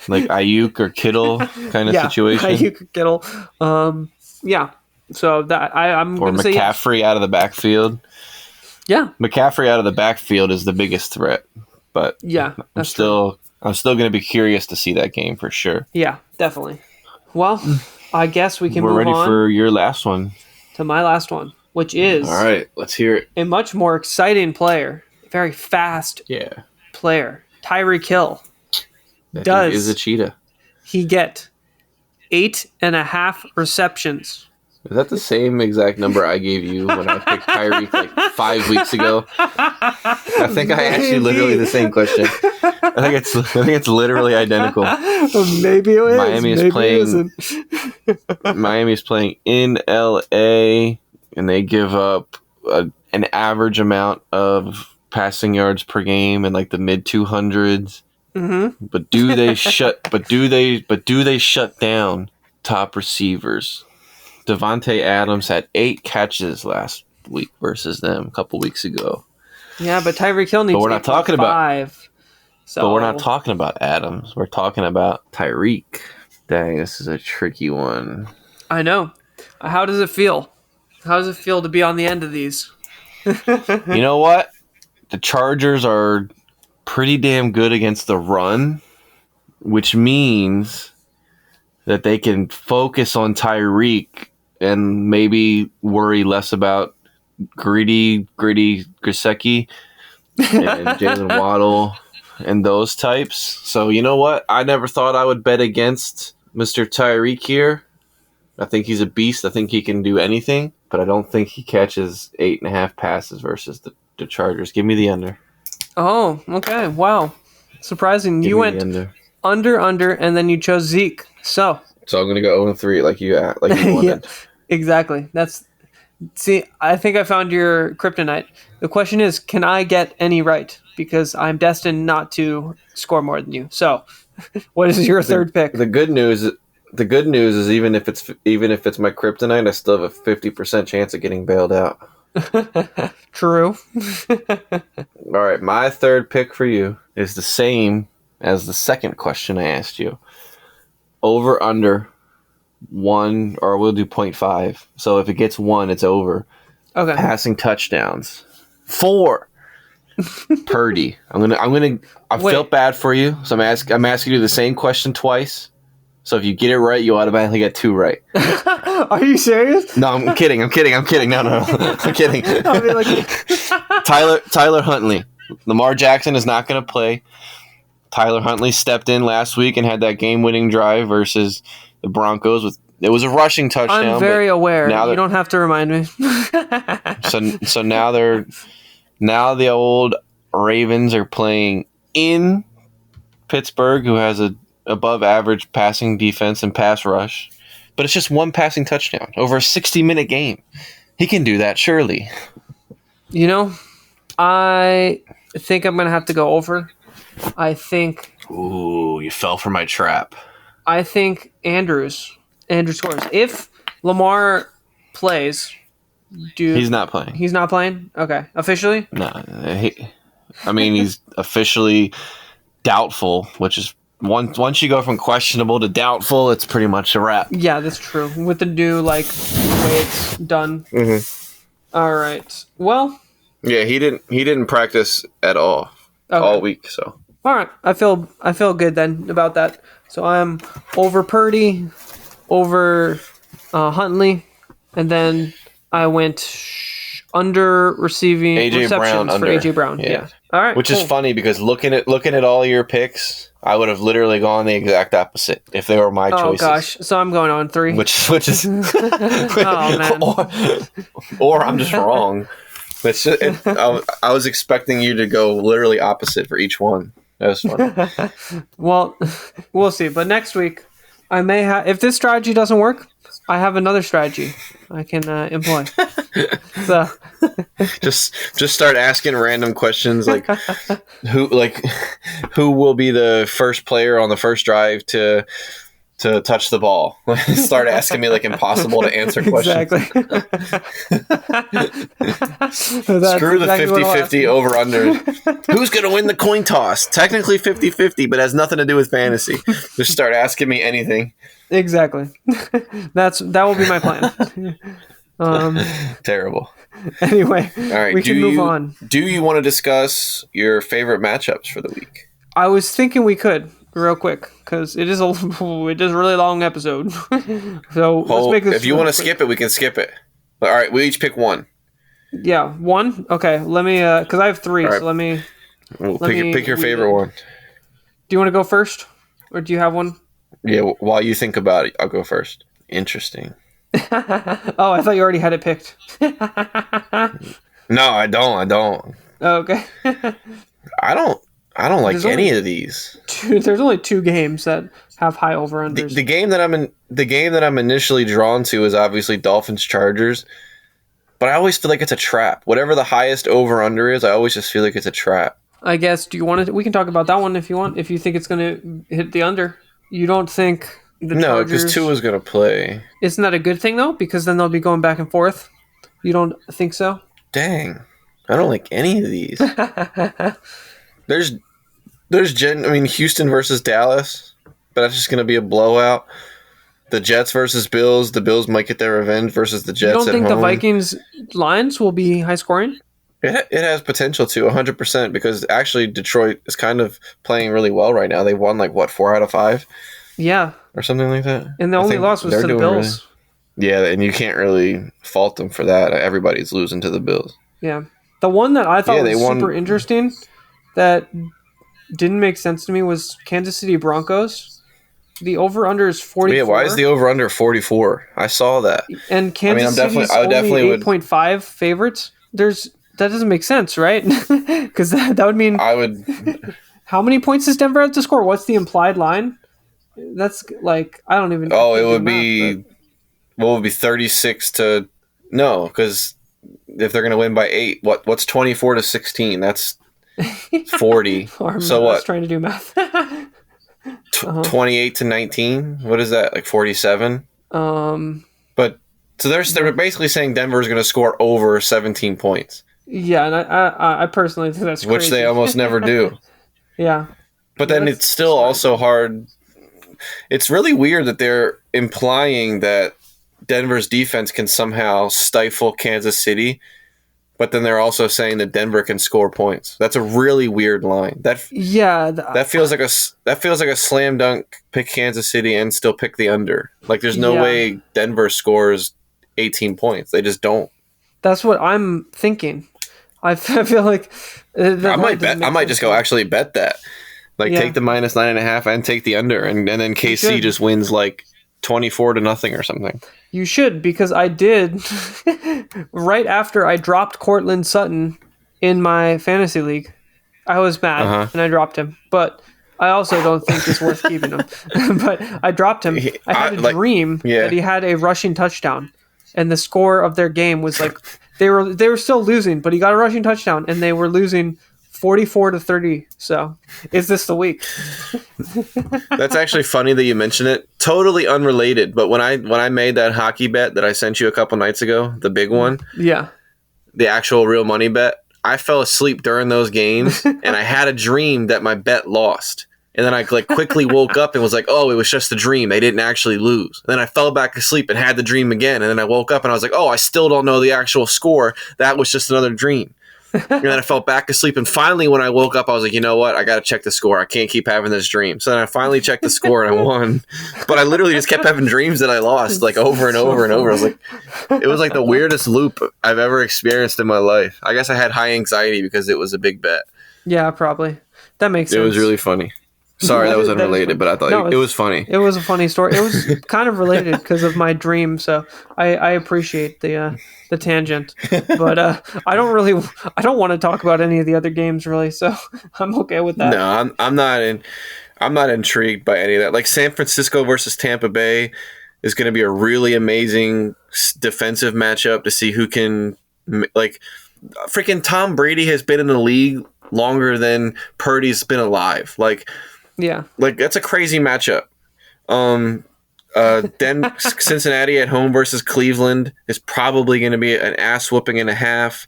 Like Ayuk or Kittle kind of situation. Ayuk or Kittle. Yeah. So that I'm Or going to say yes. McCaffrey out of the backfield. Yeah. McCaffrey out of the backfield is the biggest threat, but Yeah. I'm still going to be curious to see that game for sure. Yeah, definitely. Well, I guess we can We're move ready on for your last one. to my last one, which is All right, let's hear it. a much more exciting player, very fast Yeah, player, Tyreek Hill. that Does- dude is a cheetah. He get 8.5 receptions. Is that the same exact number I gave you when I picked Tyreek like 5 weeks ago? I think I asked you literally the same question. I think it's literally identical. Maybe it is. Miami is Maybe playing- It isn't. Miami is playing in LA, and they give up an average amount of passing yards per game in like the mid 200s. Mm-hmm. But do they shut down top receivers? Devontae Adams had 8 catches last week versus them a couple weeks ago. Yeah, but Tyreek Hill needs But we're not talking about- 5. So But we're not talking about Adams. We're talking about Tyreek. Dang, this is a tricky one. I know. How does it feel? How does it feel to be on the end of these? You know what? The Chargers are pretty damn good against the run, which means that they can focus on Tyreek and maybe worry less about Gritty Grisecki and Jalen Waddle and those types. So you know what? I never thought I would bet against Mr. Tyreek here. I think he's a beast. I think he can do anything, but I don't think he catches 8.5 passes versus the Chargers. Give me the under. Oh, okay. Wow. Surprising. Give You me went the under. under, and then you chose Zeke. So, So I'm gonna go 0-3 like you wanted. yeah, exactly. See, I think I found your kryptonite. The question is, can I get any right? Because I'm destined not to score more than you. So, what is your third pick? The good news is even if it's my kryptonite, I still have a 50% chance of getting bailed out. True. All right, my third pick for you is the same as the second question I asked you. Over under 1, or we'll do 0.5. So if it gets 1, it's over. Okay. Passing touchdowns. 4. Purdy. I Wait. felt bad for you, so I'm asking you the same question twice. So if you get it right, you automatically get 2 right. Are you serious? No, I'm kidding. No, I'm kidding. I'll be like, Tyler Huntley. Lamar Jackson is not going to play. Tyler Huntley stepped in last week and had that game-winning drive versus the Broncos. It was a rushing touchdown. I'm very aware. now You they're- don't have to remind me. So now the old Ravens are playing in Pittsburgh, who has a above average passing defense and pass rush, but it's just 1 passing touchdown over a 60-minute game. He can do that, surely. You know, I think I'm going to have to go over. I think Ooh, you fell for my trap. Andrew scores. If Lamar plays, He's not playing. He's not playing? Okay. Officially? No, he's officially doubtful, which is once you go from questionable to doubtful, it's pretty much a wrap. Yeah, that's true. With the new way it's done. Mm-hmm. All right. Well, Yeah, he didn't practice at all all week. So all right. I feel good then about that. So I'm over Purdy, over Huntley, and then I went under receiving AJ receptions Brown for under. AJ Brown. Yeah. All right. Which cool. is funny because looking at all your picks, I would have literally gone the exact opposite if they were my Oh choices. gosh. So I'm going on 3. Which is Oh man. or I'm just wrong. It's just, I was expecting you to go literally opposite for each one. That was funny. Well, we'll see. But next week, I may have. If this strategy doesn't work, I have another strategy I can employ. So just start asking random questions like who will be the first player on the first drive to touch the ball. Start asking me like impossible to answer questions. exactly. Screw the 50-50 over under. Who's going to win the coin toss? Technically 50-50, but has nothing to do with fantasy. Just start asking me anything. Exactly. That will be my plan. Terrible. Anyway, All right, we can move on. Do you want to discuss your favorite matchups for the week? I was thinking we could real quick because it is a really long episode. So let's make this. If you want to skip it, we can skip it. But, all right, we each pick one. Yeah, one. Okay, let me. Because I have 3, right. so let me. Pick your favorite one. Do you want to go first, or do you have one? Yeah, while you think about it, I'll go first. Interesting. Oh, I thought you already had it picked. No, I don't. Oh, okay. I don't like There's any only- of these. There's only 2 games that have high over-unders. The game that I'm initially drawn to is obviously Dolphins Chargers, but I always feel like it's a trap. Whatever the highest over under is, I always just feel like it's a trap. I guess. Do you want to? We can talk about that one if you want. If you think it's going to hit the under, you don't think the No, Chargers? because Tua's gonna play. Isn't that a good thing though? Because then they'll be going back and forth. You don't think so? Dang, I don't like any of these. Houston versus Dallas, but that's just gonna be a blowout. The Jets versus Bills. The Bills might get their revenge versus the Jets. You don't at think the home. Vikings Lions will be high scoring? It has potential to 100% because actually Detroit is kind of playing really well right now. They won 4 out of 5 Yeah, or something like that. and the I only think loss was they're to the doing Bills. Yeah, and you can't really fault them for that. Everybody's losing to the Bills. Yeah, the one that I thought Yeah, they was won- super interesting that didn't make sense to me was Kansas City Broncos. The over under is 44. Yeah, why is the over under 44? I saw that. And Kansas City's I would definitely only would- 8.5 favorites. That doesn't make sense, right? Because that would mean I would. how many points does Denver have to score? What's the implied line? That's I don't even. Oh, I it can't would do be. math, What would be 36 to? No, because if they're going to win by 8, what's 24 to 16? That's 40. but- So I was what? trying to do math. 28 to 19. What is that? 47. But so they're basically saying Denver is going to score over 17 points, Yeah, and I personally think that's which crazy. they almost never do. Yeah, But then That's it's still also hard. It's really weird that they're implying that Denver's defense can somehow stifle Kansas City, but then they're also saying that Denver can score points. That's a really weird line. That feels like a slam dunk. Pick Kansas City and still pick the under. There's no Yeah. way Denver scores 18 points. They just don't. That's what I'm thinking. I feel like I might just go actually bet that. Yeah. Take the minus 9.5 and take the under, and then KC should. just wins 24 to nothing or something. You should, because I did right after I dropped Cortland Sutton in my fantasy league. I was mad and I dropped him, but I also don't think it's worth keeping him. But I dropped him. I had a dream that he had a rushing touchdown, and the score of their game was they were still losing, but he got a rushing touchdown, and they were losing 44 to 30. So, is this the week? That's actually funny that you mention it. Totally unrelated, but when I made that hockey bet that I sent you a couple nights ago, the big one, Yeah. the actual real money bet, I fell asleep during those games, and I had a dream that my bet lost. And then I quickly woke up and was like, oh, it was just a dream. They didn't actually lose. And then I fell back asleep and had the dream again. And then I woke up and I was like, oh, I still don't know the actual score. That was just another dream. And then I fell back asleep. And finally, when I woke up, I was like, you know what? I got to check the score. I can't keep having this dream. So then I finally checked the score and I won. But I literally just kept having dreams that I lost, like over and over and over. I was like, it was like the weirdest loop I've ever experienced in my life. I guess I had high anxiety because it was a big bet. Yeah, probably. That makes sense. It was really funny. Sorry, that was unrelated, but I thought it was funny. It was a funny story. It was kind of related because of my dream, so I appreciate the tangent. But I don't want to talk about any of the other games really, so I'm okay with that. No, I'm not intrigued by any of that. Like San Francisco versus Tampa Bay is going to be a really amazing defensive matchup to see who can like. Freaking Tom Brady has been in the league longer than Purdy's been alive. Like that's a crazy matchup. Cincinnati at home versus Cleveland is probably going to be an ass whooping and a half.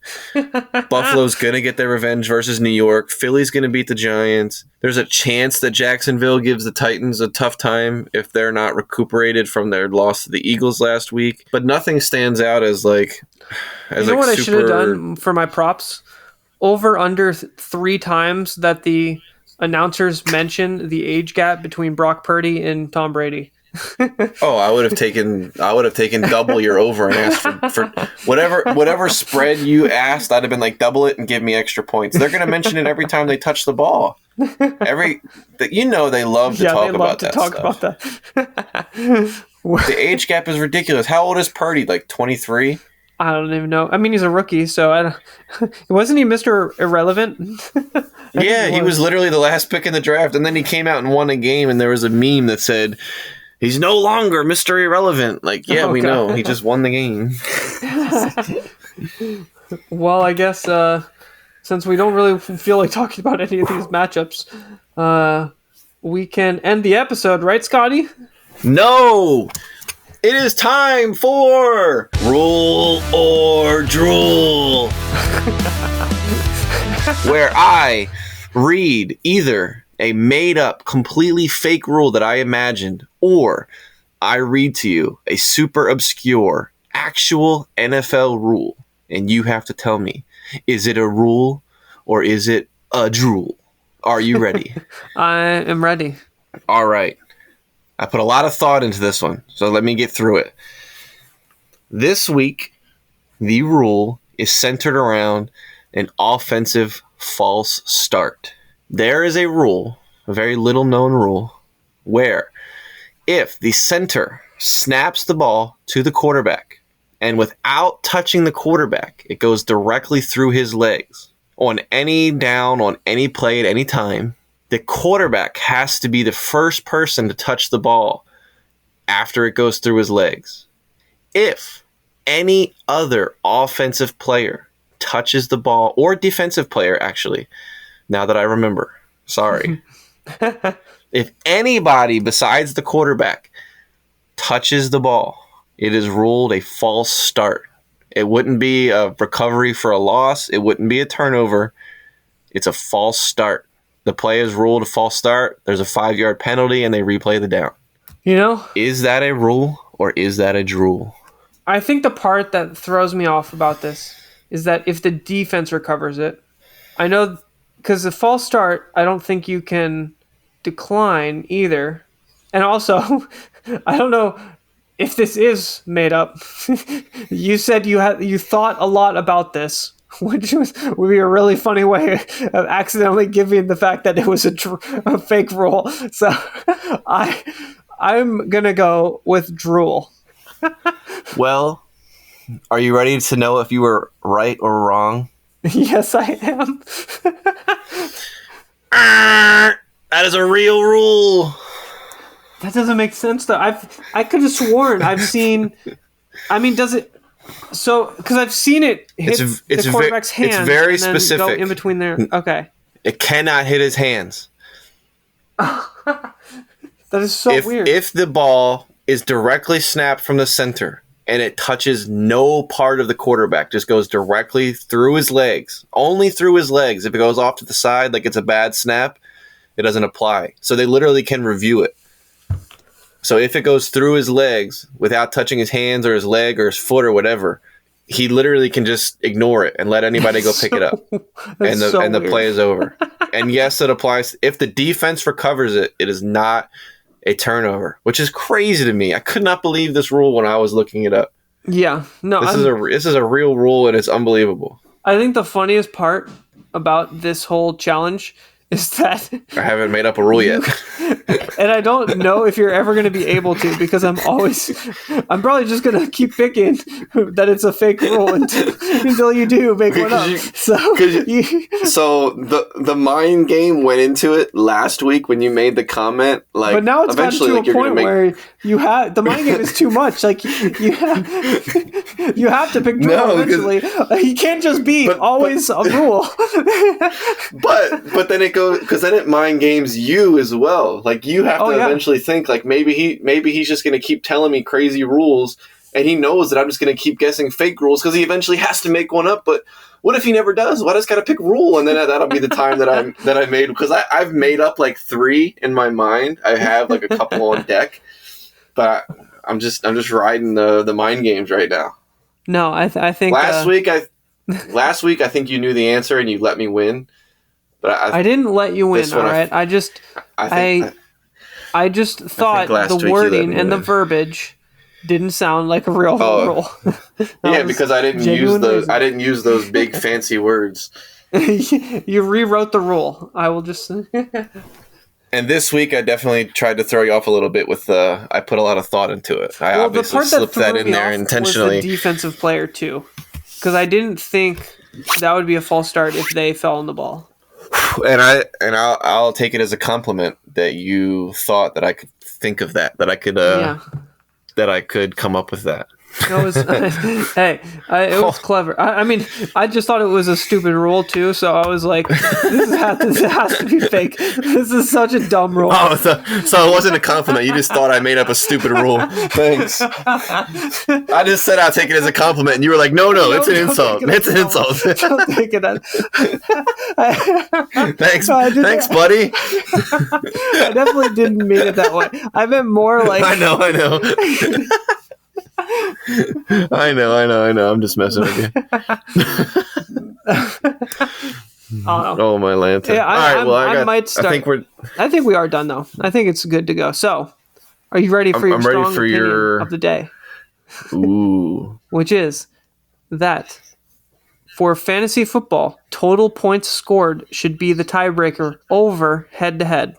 Buffalo's going to get their revenge versus New York. Philly's going to beat the Giants. There's a chance that Jacksonville gives the Titans a tough time if they're not recuperated from their loss to the Eagles last week. But nothing stands out as like. You know what I should have done for my props? Over under 3 times that the announcers mention the age gap between Brock Purdy and Tom Brady. I would have taken double your over and asked for whatever spread you asked. I'd have been like, double it and give me extra points. They're going to mention it every time they touch the ball. They love to talk about that stuff. The age gap is ridiculous. How old is Purdy? Like 23? I don't even know. I mean, he's a rookie, so wasn't he Mr. Irrelevant? Yeah, he was literally the last pick in the draft, and then he came out and won a game, and there was a meme that said, he's no longer Mr. Irrelevant. Like, yeah, we know. He just won the game. Well, I guess since we don't really feel like talking about any of these matchups, we can end the episode, right, Scotty? No! It is time for Rule or Drool, where I read either a made-up, completely fake rule that I imagined, or I read to you a super obscure, actual NFL rule, and you have to tell me, is it a rule or is it a drool? Are you ready? I am ready. All right. I put a lot of thought into this one, so let me get through it. This week, the rule is centered around an offensive false start. There is a rule, a very little known rule, where if the center snaps the ball to the quarterback and without touching the quarterback, it goes directly through his legs on any down, on any play at any time, the quarterback has to be the first person to touch the ball after it goes through his legs. If any other offensive player touches the ball, or defensive player, actually, now that I remember, sorry. If anybody besides the quarterback touches the ball, it is ruled a false start. It wouldn't be a recovery for a loss. It wouldn't be a turnover. It's a false start. The play is ruled a false start. There's a 5-yard penalty, and they replay the down. You know? Is that a rule or is that a drool? I think the part that throws me off about this is that if the defense recovers it, I know, because the false start, I don't think you can decline either. And also, I don't know if this is made up. You said you thought a lot about this, which would be a really funny way of accidentally giving the fact that it was a fake rule. So I'm going to go with drool. Well, are you ready to know if you were right or wrong? Yes, I am. That is a real rule. That doesn't make sense, though. I could have sworn I've seen... I mean, does it... So, because I've seen it hit the quarterback's hands. It's very and then specific. go in between there. Okay. It cannot hit his hands. That is so weird. If the ball is directly snapped from the center and it touches no part of the quarterback, just goes directly through his legs, only through his legs. If it goes off to the side like it's a bad snap, it doesn't apply. So they literally can review it. So if it goes through his legs without touching his hands or his leg or his foot or whatever, he literally can just ignore it and let anybody go pick it up, and the weird. play is over. And yes, it applies if the defense recovers it. It is not a turnover, which is crazy to me. I could not believe this rule when I was looking it up. Yeah, no, This is a real rule, and it's unbelievable. I think the funniest part about this whole challenge is that I haven't made up a rule yet. and I don't know if you're ever going to be able to, because I'm probably just going to keep picking that it's a fake rule until you do make one up. So the mind game went into it last week when you made the comment. Like, but now it's gotten to a point where you have the mind game is too much. Like you have to pick rule eventually. You can't just be always a rule. but then it goes, because then it mind games you as well. Like, you have to eventually think, like, maybe he's just going to keep telling me crazy rules, and he knows that I'm just going to keep guessing fake rules because he eventually has to make one up. But what if he never does? Well, I just got to pick rule, and then that'll be the time that I made, because I've made up like 3 in my mind. I have like a couple on deck, but I'm just riding the mind games right now. No, I think last week I think you knew the answer and you let me win. But I didn't let you win, all right? I just thought the wording and the verbiage didn't sound like a real rule. Yeah, because I didn't use those big fancy words. You rewrote the rule. I will just. And this week, I definitely tried to throw you off a little bit with I put a lot of thought into it. I obviously slipped that in there intentionally. Was the defensive player too, because I didn't think that would be a false start if they fell on the ball. And I'll take it as a compliment that you thought that I could think of that I could come up with that. It was, it was clever. I mean, I just thought it was a stupid rule too, so I was like, this has to be fake. This is such a dumb rule. Oh, so it wasn't a compliment. You just thought I made up a stupid rule. Thanks. I just said I'll take it as a compliment, and you were like, no, it's an insult. It's an insult. Don't take it as... Thanks, buddy. I definitely didn't mean it that way. I meant more like... I know. I know. I'm just messing with you. Oh, my lantern. Yeah, I might start. I think we are done, though. I think it's good to go. So, are you ready for your strong opinion of the day? Ooh. Which is that for fantasy football, total points scored should be the tiebreaker over head-to-head.